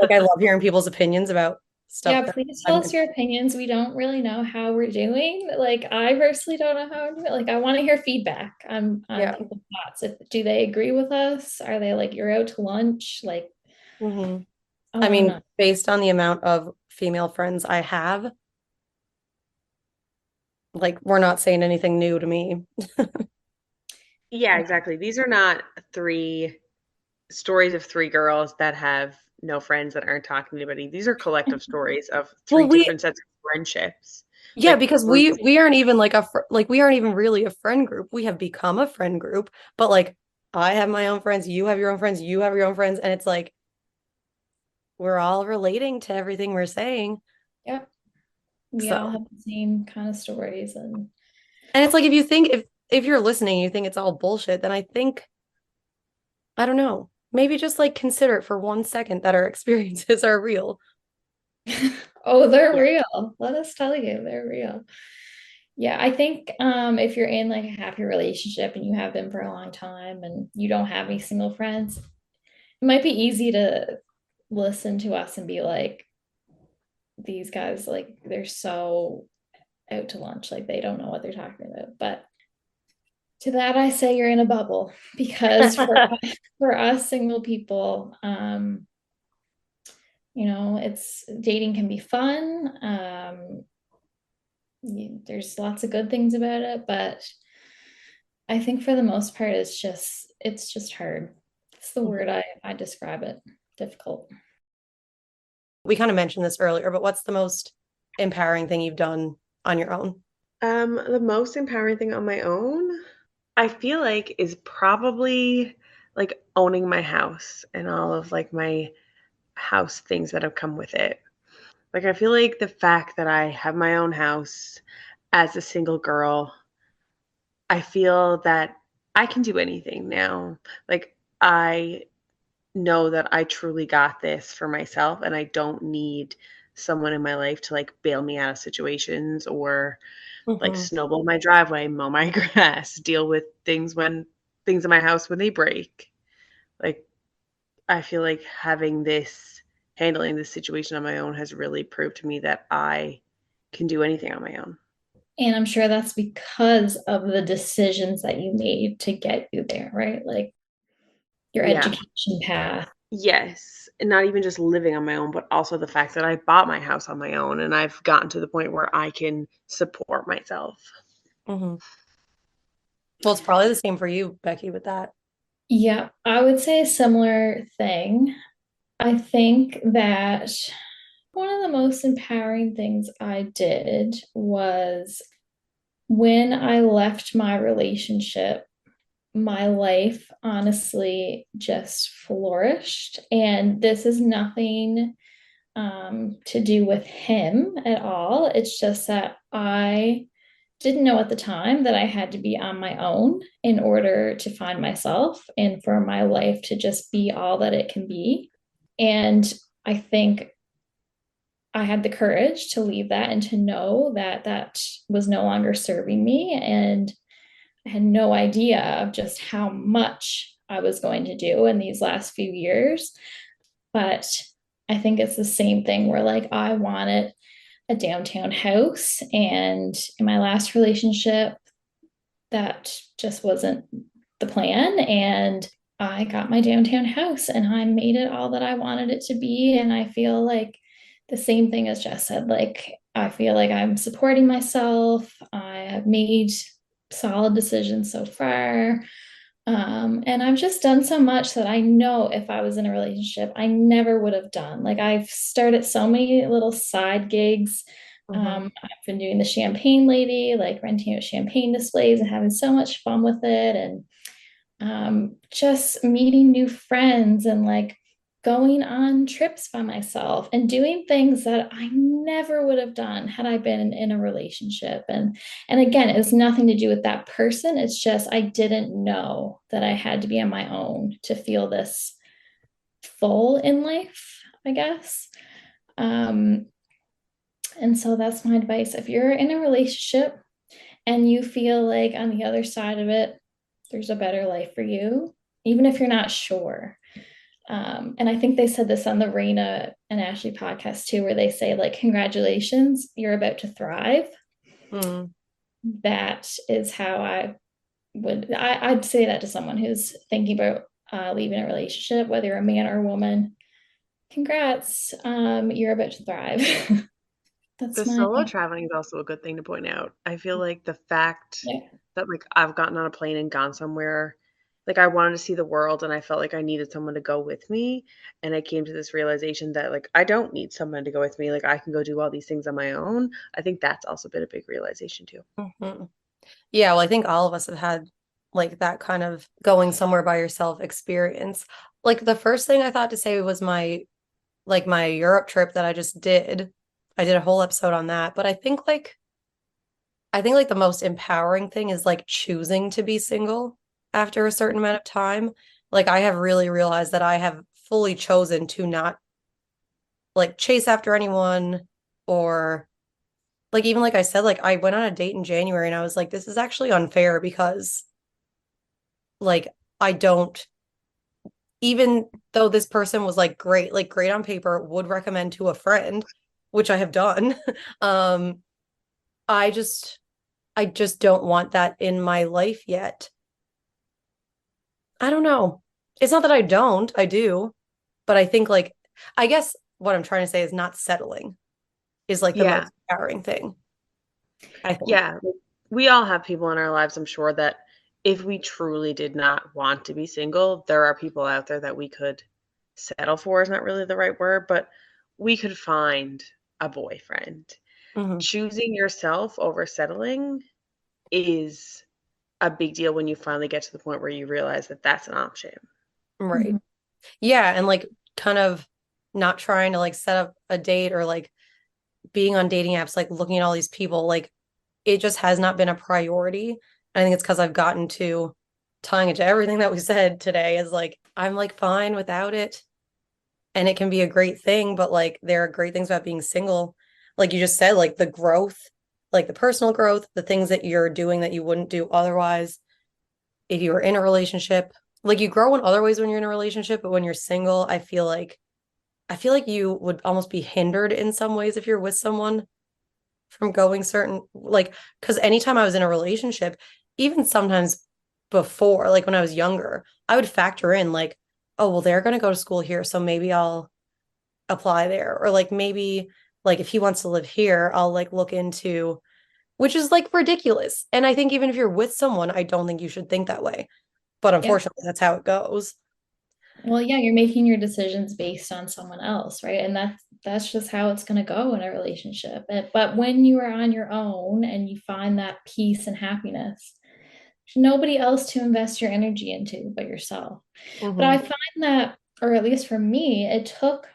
Speaker 1: like I love hearing people's opinions about stuff
Speaker 2: Yeah,
Speaker 1: that
Speaker 2: please tell
Speaker 1: I'm
Speaker 2: us your opinions. We don't really know how we're doing. Like I personally don't know how we're doing. Like I want to hear feedback on
Speaker 1: yeah.
Speaker 2: people's thoughts. If do they agree with us? Are they like you're out to lunch? Like
Speaker 1: Hmm.
Speaker 2: I
Speaker 1: I
Speaker 2: want to
Speaker 1: mean,
Speaker 2: know.
Speaker 1: based on the amount of female friends I have, like we're not saying anything new to me.
Speaker 3: Yeah, exactly. These are not three stories of three girls that have no friends that aren't talking to anybody. These are collective stories of three
Speaker 1: Well,
Speaker 3: different sets of friendships.
Speaker 1: yeah,
Speaker 3: Like
Speaker 1: because
Speaker 3: we're
Speaker 1: we aren't even like like we aren't even really a friend group. We have become a friend group, but like I have my own friends, you have your own friends, you have your own friends, and it's like we're all relating to everything we're saying.
Speaker 2: Yeah, we all
Speaker 1: So,
Speaker 2: have the same kind of stories and
Speaker 1: and it's like if you think if you're listening, you think it's all bullshit, then I think I don't know. Maybe just like consider it for 1 second that our experiences are real.
Speaker 2: oh, they're
Speaker 3: yeah.
Speaker 2: real. Let us tell you, they're real. Yeah, I think if you're in like a happy relationship and you have been for a long time and you don't have any single friends, it might be easy to listen to us and be like, these guys, like, they're so out to lunch, like, they don't know what they're talking about. But to that, I say you're in a bubble because for us single people, it's dating can be fun. There's lots of good things about it, but I think for the most part, it's just hard. It's the word I describe it. Difficult.
Speaker 1: We kind of mentioned this earlier, but what's the most empowering thing you've done on your own?
Speaker 3: The most empowering thing on my own, I feel like, is probably like owning my house and all of like my house things that have come with it. Like I feel like the fact that I have my own house as a single girl, I feel that I can do anything now. Like I know that I truly got this for myself and I don't need someone in my life to like bail me out of situations or like
Speaker 1: Hmm.
Speaker 3: snowball my driveway, mow my grass, deal with things in my house when they break. Like I feel like handling this situation on my own has really proved to me that I can do anything on my own.
Speaker 2: And I'm sure that's because of the decisions that you made to get you there, right? Like your
Speaker 3: Yeah.
Speaker 2: education path.
Speaker 3: Yes. And not even just living on my own, but also the fact that I bought my house on my own and I've gotten to the point where I can support myself.
Speaker 1: Hmm. Well, it's probably the same for you, Becky, with that.
Speaker 2: Yeah, I would say a similar thing. I think that one of the most empowering things I did was when I left my relationship, my life honestly just flourished. And this is nothing to do with him at all. It's just that I didn't know at the time that I had to be on my own in order to find myself and for my life to just be all that it can be. And I think I had the courage to leave that and to know that that was no longer serving me. And I had no idea of just how much I was going to do in these last few years. But I think it's the same thing where, like, I wanted a downtown house. And in my last relationship, that just wasn't the plan. And I got my downtown house and I made it all that I wanted it to be. And I feel like the same thing as Jess said, like, I feel like I'm supporting myself. I have made solid decisions so far. And I've just done so much that I know if I was in a relationship, I never would have done. Like I've started so many little side gigs.
Speaker 1: Hmm.
Speaker 2: I've been doing the champagne lady, like renting out champagne displays and having so much fun with it. And just meeting new friends and like going on trips by myself and doing things that I never would have done had I been in a relationship. And again, it has nothing to do with that person. It's just I didn't know that I had to be on my own to feel this full in life, I guess. Um, and so that's my advice. If you're in a relationship and you feel like on the other side of it, there's a better life for you, even if you're not sure. And I think they said this on the Raina and Ashley podcast too, where they say, like, congratulations, you're about to thrive.
Speaker 1: Mm.
Speaker 2: That is how I'd say that to someone who's thinking about leaving a relationship, whether you're a man or a woman. Congrats, you're about to thrive.
Speaker 3: The
Speaker 2: That's my
Speaker 3: solo traveling is also a good thing to point out. I feel like the fact
Speaker 2: yeah.
Speaker 3: that like I've gotten on a plane and gone somewhere, like I wanted to see the world and I felt like I needed someone to go with me. And I came to this realization that like I don't need someone to go with me. Like I can go do all these things on my own. I think that's also been a big realization too.
Speaker 1: Hmm. Yeah, well, I think all of us have had like that kind of going somewhere by yourself experience. Like the first thing I thought to say was my Europe trip that I just did. I did a whole episode on that, but I think like the most empowering thing is like choosing to be single after a certain amount of time. Like I have really realized that I have fully chosen to not like chase after anyone or like even like I said, like I went on a date in January and I was like, this is actually unfair because like I don't, even though this person was like great on paper, would recommend to a friend, which I have done. um, I just I just don't want that in my life yet. I don't know. It's not that I don't, I do, but I think like I guess what I'm trying to say is not settling is like the
Speaker 3: Yeah.
Speaker 1: most empowering thing, I think.
Speaker 3: Yeah. Like, we all have people in our lives, I'm sure, that if we truly did not want to be single, there are people out there that we could settle for is not really the right word, but we could find a boyfriend.
Speaker 1: Hmm.
Speaker 3: Choosing yourself over settling is a big deal when you finally get to the point where you realize that that's an option.
Speaker 1: Right.
Speaker 2: Mhm.
Speaker 1: Yeah, and like kind of not trying to like set up a date or like being on dating apps, like looking at all these people, like it just has not been a priority. I think it's because I've gotten to tying it to everything that we said today is like I'm like fine without it. And it can be a great thing, but like there are great things about being single. Like you just said, like the growth, like the personal growth, the things that you're doing that you wouldn't do otherwise if you were in a relationship. Like you grow in other ways when you're in a relationship, but when you're single, I feel like you would almost be hindered in some ways if you're with someone from going certain like because anytime I was in a relationship, even sometimes before, like when I was younger, I would factor in like, oh, well, they're gonna go to school here, so maybe I'll apply there. Or like maybe like if he wants to live here, I'll like look into which is like ridiculous. And I think even if you're with someone, I don't think you should think that way. But
Speaker 2: Yeah.
Speaker 1: unfortunately, that's how it goes.
Speaker 2: Well, yeah, you're making your decisions based on someone else, right? And that's just how it's going to go in a relationship. But when you are on your own and you find that peace and happiness, there's nobody else to invest your energy into but yourself. But I
Speaker 1: Hmm.
Speaker 2: find that, or at least for me, it took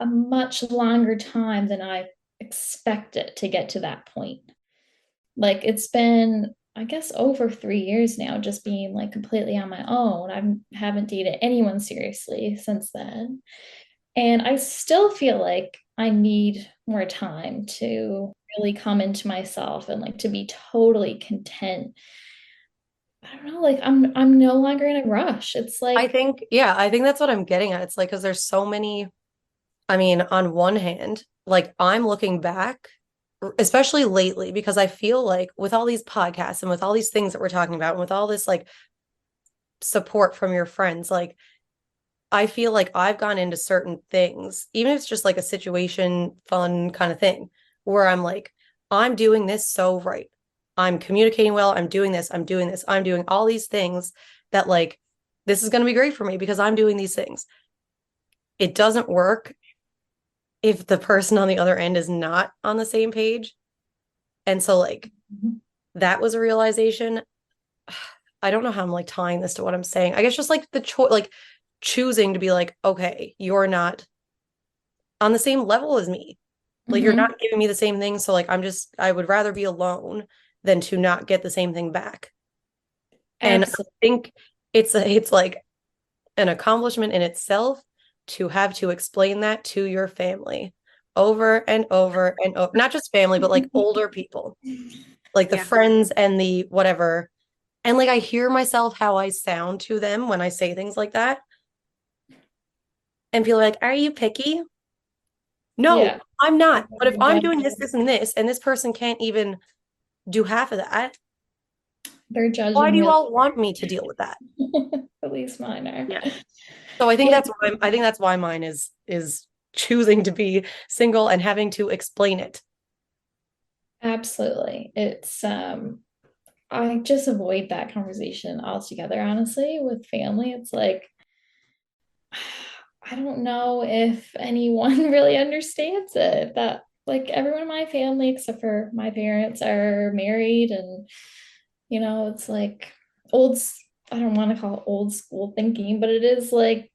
Speaker 2: a much longer time than I expected to get to that point. Like it's been, I guess, over 3 years now, just being like completely on my own. I haven't dated anyone seriously since then. And I still feel like I need more time to really come into myself and like to be totally content. I don't know, like I'm no longer in a rush. It's
Speaker 1: I
Speaker 2: like,
Speaker 1: think, yeah, I think that's what I'm getting at. It's like, because there's so many, I mean, on one hand, like I'm looking back, especially lately, because I feel like with all these podcasts and with all these things that we're talking about, and with all this like support from your friends, like I feel like I've gone into certain things, even if it's just like a situation, fun kind of thing, where I'm like, I'm doing this so right. I'm communicating well. I'm doing this. I'm doing this. I'm doing all these things that like, this is going to be great for me because I'm doing these things. It doesn't work if the person on the other end is not on the same page. And so, like, that was a realization. I don't know how I'm like tying this to what I'm saying. I guess just like the choice, like choosing to be like, okay, you're not on the same level as me. Like you're
Speaker 2: Mm-hmm.
Speaker 1: not giving me the same thing. So like I would rather be alone than to not get the same thing back. And I
Speaker 2: Absolutely.
Speaker 1: think it's like an accomplishment in itself to have to explain that to your family over and over and over. Not just family, but like older people, like the
Speaker 3: Yeah.
Speaker 1: friends and the whatever. And like I hear myself how I sound to them when I say things like that. And people are like, are you picky? No,
Speaker 2: Yeah.
Speaker 1: I'm not.
Speaker 2: Like,
Speaker 1: But if
Speaker 2: you're
Speaker 1: I'm doing
Speaker 2: judging.
Speaker 1: this, and this person can't even do half of that,
Speaker 2: They're
Speaker 1: why
Speaker 2: judging
Speaker 1: do you
Speaker 2: really
Speaker 1: all want me to deal with that?
Speaker 2: at least mine are.
Speaker 3: Yeah.
Speaker 1: So
Speaker 2: Yeah,
Speaker 1: I think that's why mine is choosing to be single and having to explain it.
Speaker 2: absolutely. It's I just avoid that conversation altogether, honestly, with family. It's like I don't know if anyone really understands it. That like everyone in my family, except for my parents, are married, and it's like old. I don't want to call it old school thinking, but it is like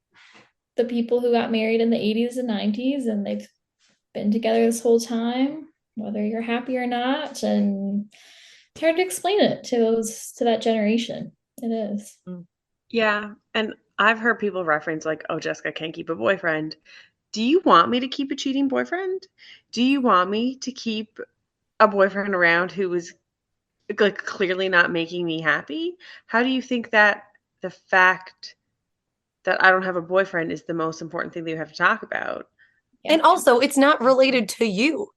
Speaker 2: the people who got married in the 80s and 90s, and they've been together this whole time, whether you're happy or not, and it's hard to explain it to that generation. It is.
Speaker 1: Mm.
Speaker 3: Yeah. And I've heard people reference like, oh, Jessica can't keep a boyfriend. Do you want me to keep a cheating boyfriend? Do you want me to keep a boyfriend around who is like clearly not making me happy? How do you think that the fact that I don't have a boyfriend is the most important thing that you have to talk about?
Speaker 1: And
Speaker 2: Yeah.
Speaker 1: also, it's not related to you.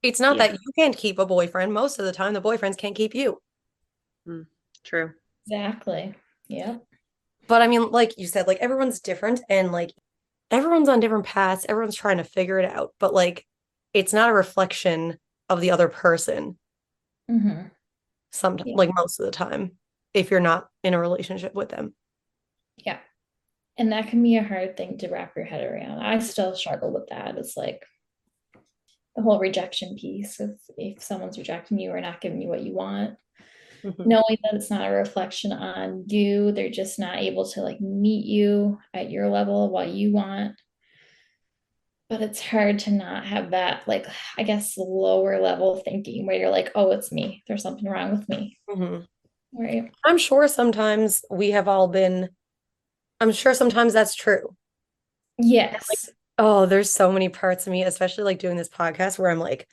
Speaker 1: It's not that
Speaker 3: Yeah.
Speaker 1: you can't keep a boyfriend. Most of the time, the boyfriends can't keep you.
Speaker 3: Mm, true.
Speaker 2: Exactly. Yep.
Speaker 1: But I mean, like you said, like everyone's different and like everyone's on different paths. Everyone's trying to figure it out. But like, it's not a reflection of the other person
Speaker 2: Hmm.
Speaker 1: sometimes,
Speaker 2: Yeah.
Speaker 1: like most of the time, if you're not in a relationship with them.
Speaker 2: Yeah. And that can be a hard thing to wrap your head around. I still struggle with that. It's like the whole rejection piece. If someone's rejecting you or not giving you what you want,
Speaker 1: Mhm.
Speaker 2: knowing that it's not a reflection on you, they're just not able to like meet you at your level of what you want. But it's hard to not have that, like, I guess, lower level thinking where you're like, oh, it's me. There's something wrong with me.
Speaker 1: Mhm.
Speaker 2: Right.
Speaker 1: I'm sure sometimes we have all been, I'm sure sometimes that's true. Like,
Speaker 2: Yes.
Speaker 1: oh, there's so many parts of me, especially like doing this podcast where I'm like,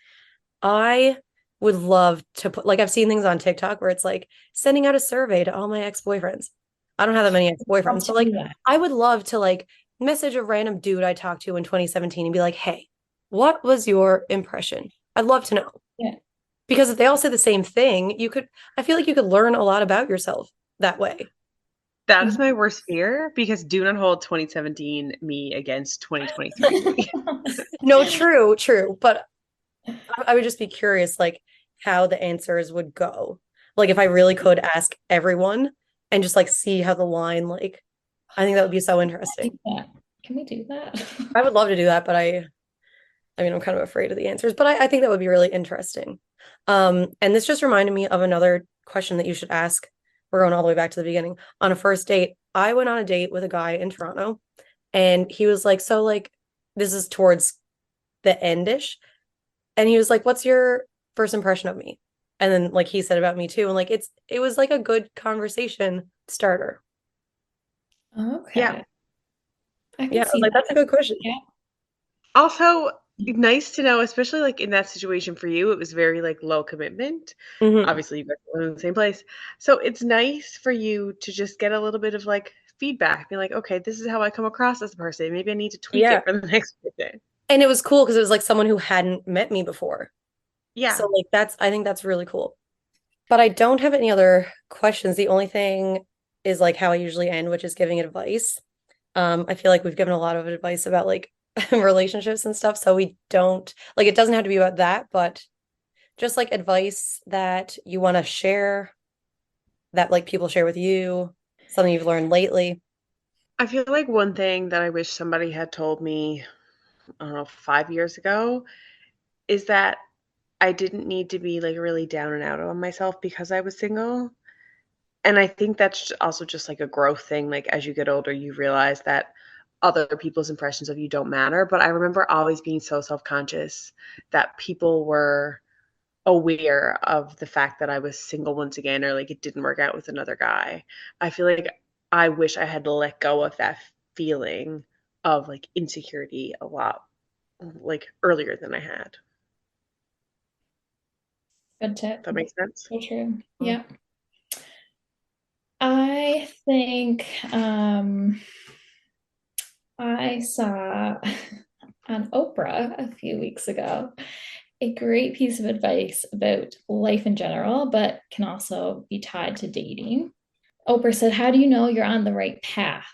Speaker 1: I would love to put, like, I've seen things on TikTok where it's like sending out a survey to all my ex-boyfriends. I don't have that many
Speaker 2: Love
Speaker 1: ex-boyfriends,
Speaker 2: to
Speaker 1: but like,
Speaker 2: do that.
Speaker 1: I would love to like message a random dude I talked to in 2017 and be like, hey, what was your impression? I'd love to know.
Speaker 2: Yeah.
Speaker 1: Because if they all say the same thing, I feel like you could learn a lot about yourself that way.
Speaker 3: That is
Speaker 2: Mhm.
Speaker 3: my worst fear because do not hold 2017 me against 2023 me.
Speaker 1: No, true, true. But I would just be curious, like, how the answers would go. Like, if I really could ask everyone and just like see how the line, like, I think that would be so
Speaker 2: Do
Speaker 1: interesting.
Speaker 2: that. Can we do that?
Speaker 1: I would love to do that, but I mean, I'm kind of afraid of the answers, but I think that would be really interesting. And this just reminded me of another question that you should ask. We're going all the way back to the beginning. On a first date, I went on a date with a guy in Toronto, and he was like, so like, this is towards the endish. And he was like, what's your first impression of me? And then like he said about me too. And like it was like a good conversation starter.
Speaker 3: Yeah.
Speaker 2: Okay. I
Speaker 1: Yeah,
Speaker 2: can
Speaker 1: I was
Speaker 2: see
Speaker 1: like,
Speaker 2: that.
Speaker 1: that's a good question.
Speaker 2: Yeah.
Speaker 3: Also, nice to know, especially like in that situation for you, it was very like low commitment.
Speaker 1: Hmm.
Speaker 3: Obviously, you guys were in the same place. So it's nice for you to just get a little bit of like feedback, be like, okay, this is how I come across as a person. Maybe I need to tweak
Speaker 1: Yeah.
Speaker 3: it for the next person.
Speaker 1: And it was cool because it was like someone who hadn't met me before.
Speaker 3: Yeah.
Speaker 1: So like I think that's really cool. But I don't have any other questions. The only thing is like how I usually end, which is giving advice. I feel like we've given a lot of advice about like relationships and stuff. So we don't like it doesn't have to be about that, but just like advice that you want to share that like people share with you, something you've learned lately.
Speaker 3: I feel like one thing that I wish somebody had told me, I don't know, 5 years ago is that I didn't need to be like really down and out on myself because I was single. And I think that's also just like a growth thing. Like as you get older, you realize that other people's impressions of you don't matter. But I remember always being so self-conscious that people were aware of the fact that I was single once again, or like it didn't work out with another guy. I feel like I wish I had let go of that feeling of like insecurity a lot like earlier than I had.
Speaker 2: Good tip.
Speaker 3: That makes sense.
Speaker 2: So true. Yeah. I think I saw on Oprah a few weeks ago a great piece of advice about life in general, but can also be tied to dating. Oprah said, how do you know you're on the right path?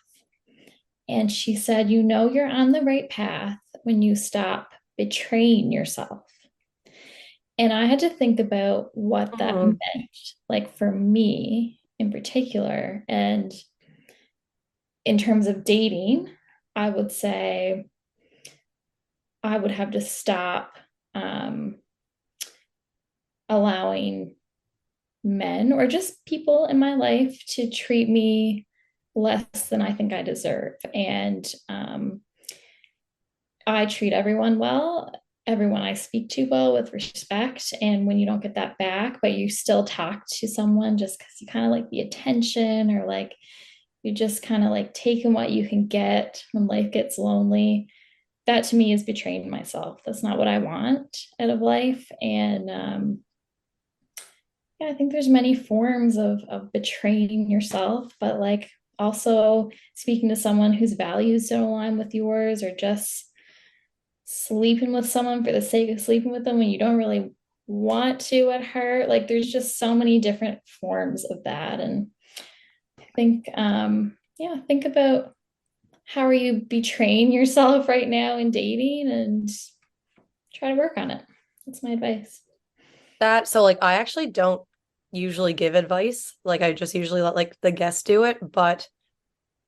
Speaker 2: And she said, you know you're on the right path when you stop betraying yourself. And I had to think about what that
Speaker 1: Mhm.
Speaker 2: meant, like for me in particular. And in terms of dating, I would say I would have to stop allowing men or just people in my life to treat me less than I think I deserve. And I treat everyone well, everyone I speak to well with respect. And when you don't get that back, but you still talk to someone just because you kind of like the attention or like you just kind of like taking what you can get when life gets lonely, that to me is betraying myself. That's not what I want out of life. And yeah, I think there's many forms of betraying yourself, but like also speaking to someone whose values don't align with yours, or just sleeping with someone for the sake of sleeping with them when you don't really want to at heart. Like there's just so many different forms of that. And I think yeah, think about how are you betraying yourself right now in dating and try to work on it. That's my advice.
Speaker 1: That so like I actually don't usually give advice. Like I just usually let like the guests do it, but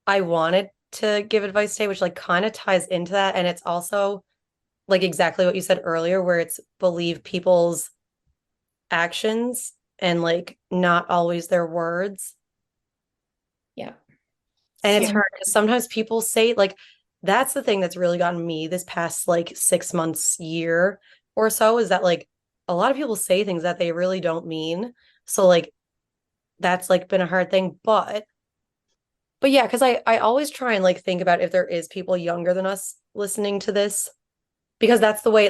Speaker 1: I wanted to give advice today, which like kind of ties into that. And it's also like exactly what you said earlier, where it's believe people's actions and like not always their words.
Speaker 2: Yeah.
Speaker 1: And it's
Speaker 2: So
Speaker 1: hard because sometimes people say like that's the thing that's really gotten me this past like 6 months, year or so is that like a lot of people say things that they really don't mean. So like that's like been a hard thing. But yeah, because I always try and like think about if there is people younger than us listening to this because that's the way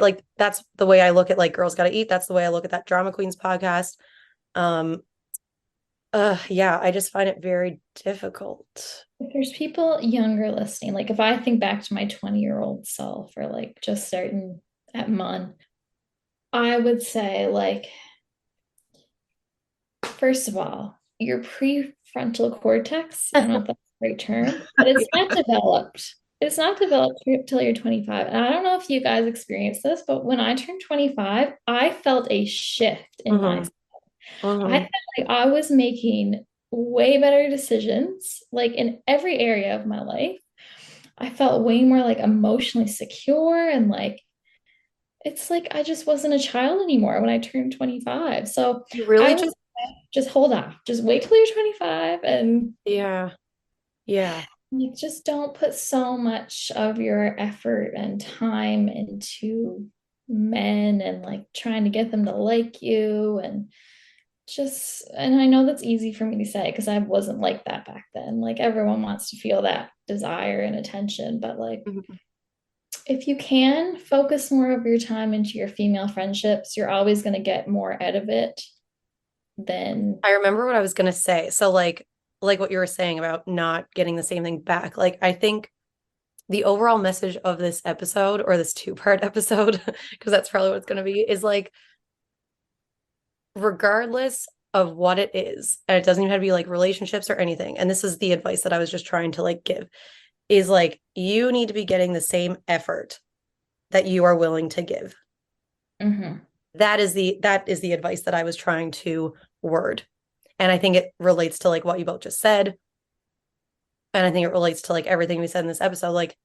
Speaker 1: I look at like Girls Gotta Eat. That's the way I look at that Drama Queens podcast. Um, yeah, I just find it very difficult.
Speaker 2: if there's people younger listening, like if I think back to my 20-year-old self or like just starting at MUN, I would say like, first of all, your prefrontal cortex, I don't know if that's the right term, but it's not developed. It's not developed until you're 25. And I don't know if you guys experienced this, but when I turned 25, I felt a shift in
Speaker 1: Hmm.
Speaker 2: myself. I
Speaker 1: Hmm.
Speaker 2: felt like I was making way better decisions, like in every area of my life. I felt way more like emotionally secure and like it's like I just wasn't a child anymore when I turned 25. So
Speaker 1: You really
Speaker 2: I would
Speaker 1: just,
Speaker 2: say just hold off. Just wait till you're 25 and
Speaker 1: yeah, yeah.
Speaker 2: you just don't put so much of your effort and time into men and like trying to get them to like you and just and I know that's easy for me to say because I wasn't like that back then. Like everyone wants to feel that desire and attention, but like
Speaker 1: Mhm.
Speaker 2: if you can focus more of your time into your female friendships, you're always going to get more out of it than
Speaker 1: I remember what I was gonna say. So like what you were saying about not getting the same thing back. Like I think the overall message of this episode or this two-part episode, because that's probably what it's gonna be, is like regardless of what it is, and it doesn't even have to be like relationships or anything. And this is the advice that I was just trying to like give, is like you need to be getting the same effort that you are willing to give.
Speaker 2: Mhm.
Speaker 1: That is the advice that I was trying to word. And I think it relates to like what you both just said. And I think it relates to like everything we said in this episode. Like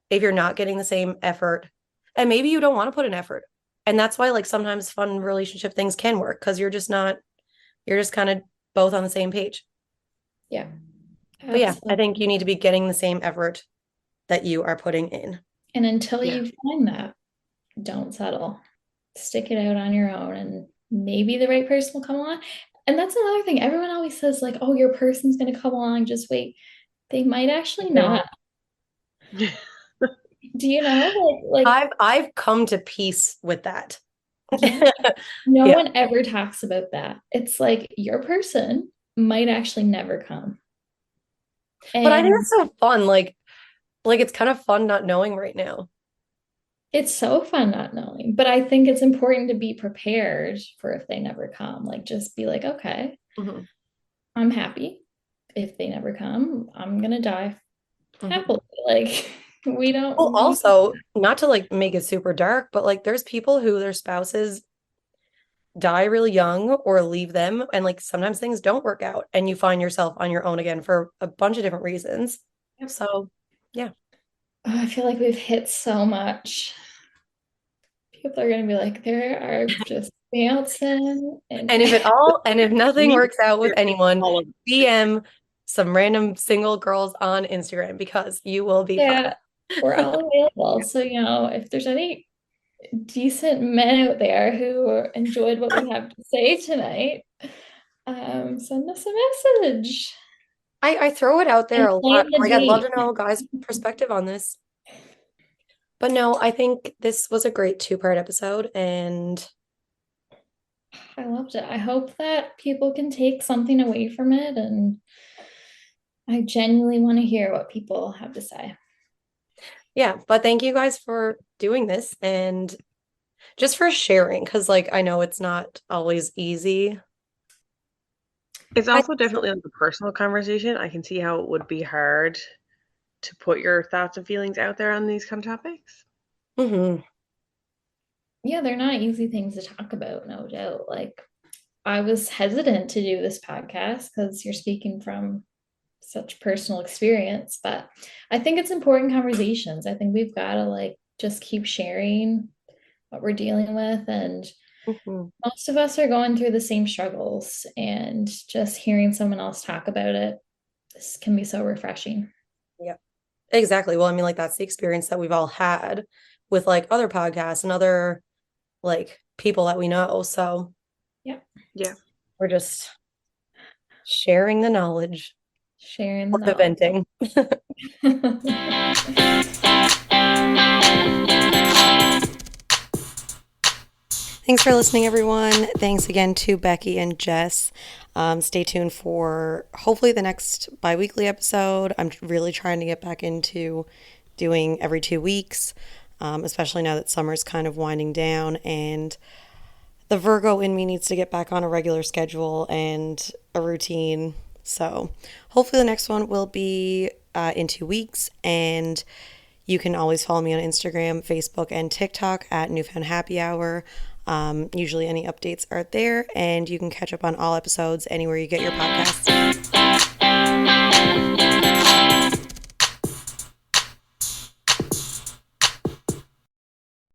Speaker 1: if you're not getting the same effort, and maybe you don't want to put an effort. And that's why like sometimes fun relationship things can work because you're just not, you're just kind of both on the same page.
Speaker 2: Yeah.
Speaker 1: But yeah, I
Speaker 2: Absolutely.
Speaker 1: think you need to be getting the same effort that you are putting in.
Speaker 2: And until
Speaker 3: Yeah.
Speaker 2: you find that, don't settle. Stick it out on your own, and maybe the right person will come along. And that's another thing. Everyone always says, like, oh, your person's going to come along. Just wait. They might actually not. Do you know?
Speaker 1: I've come to peace with that.
Speaker 2: Yeah. No
Speaker 1: Yeah.
Speaker 2: one ever talks about that. It's like your person might actually never come.
Speaker 1: But I think
Speaker 2: And
Speaker 1: it's so fun. Like it's kind of fun not knowing right now.
Speaker 2: it's so fun not knowing. But I think it's important to be prepared for if they never come. Like, just be like, okay,
Speaker 1: Mhm.
Speaker 2: I'm happy. If they never come, I'm gonna die
Speaker 1: Mhm.
Speaker 2: happily. Like, we don't
Speaker 1: Well,
Speaker 2: need.
Speaker 1: also, not to like make it super dark, but like there's people who their spouses die really young or leave them, and like sometimes things don't work out, and you find yourself on your own again for a bunch of different reasons. So, yeah.
Speaker 2: Oh, I feel like we've hit so much. People are gonna be like, there are just bouncing and
Speaker 1: And if nothing
Speaker 3: We
Speaker 1: works out with anyone,
Speaker 3: all of
Speaker 1: DM some random single girls on Instagram because you will be fine.
Speaker 2: yeah, we're all available. So, if there's any decent men out there who enjoyed what we have to say tonight, send us a message
Speaker 1: I throw it out there
Speaker 2: and
Speaker 1: a lot.
Speaker 2: claim the
Speaker 1: Like, I'd love
Speaker 2: date.
Speaker 1: to know a guy's perspective on this. But no, I think this was a great two-part episode, and
Speaker 2: I loved it. I hope that people can take something away from it, and I genuinely want to hear what people have to say.
Speaker 1: yeah, but thank you guys for doing this and just for sharing, because like I know it's not always easy.
Speaker 3: It's
Speaker 1: I,
Speaker 3: also definitely like a personal conversation. I can see how it would be hard to put your thoughts and feelings out there on these kind of topics.
Speaker 1: Mhm.
Speaker 2: Yeah, they're not easy things to talk about, no doubt. Like, I was hesitant to do this podcast because you're speaking from such personal experience, but I think it's important conversations. I think we've got to like just keep sharing what we're dealing with, and
Speaker 1: Mhm.
Speaker 2: most of us are going through the same struggles, and just hearing someone else talk about it, this can be so refreshing.
Speaker 1: Yeah, exactly. Well, I mean, like that's the experience that we've all had with like other podcasts and other like people that we know. So
Speaker 2: Yeah,
Speaker 3: Yeah.
Speaker 1: we're just sharing the knowledge
Speaker 2: sharing the
Speaker 1: or the
Speaker 2: knowledge.
Speaker 1: venting. Thanks for listening, everyone. Thanks again to Becky and Jess. Stay tuned for hopefully the next bi-weekly episode. I'm really trying to get back into doing every 2 weeks, especially now that summer's kind of winding down and the Virgo in me needs to get back on a regular schedule and a routine. So hopefully the next one will be in 2 weeks. And you can always follow me on Instagram, Facebook, and TikTok at Newfound Happy Hour. Usually any updates are there, and you can catch up on all episodes anywhere you get your podcasts.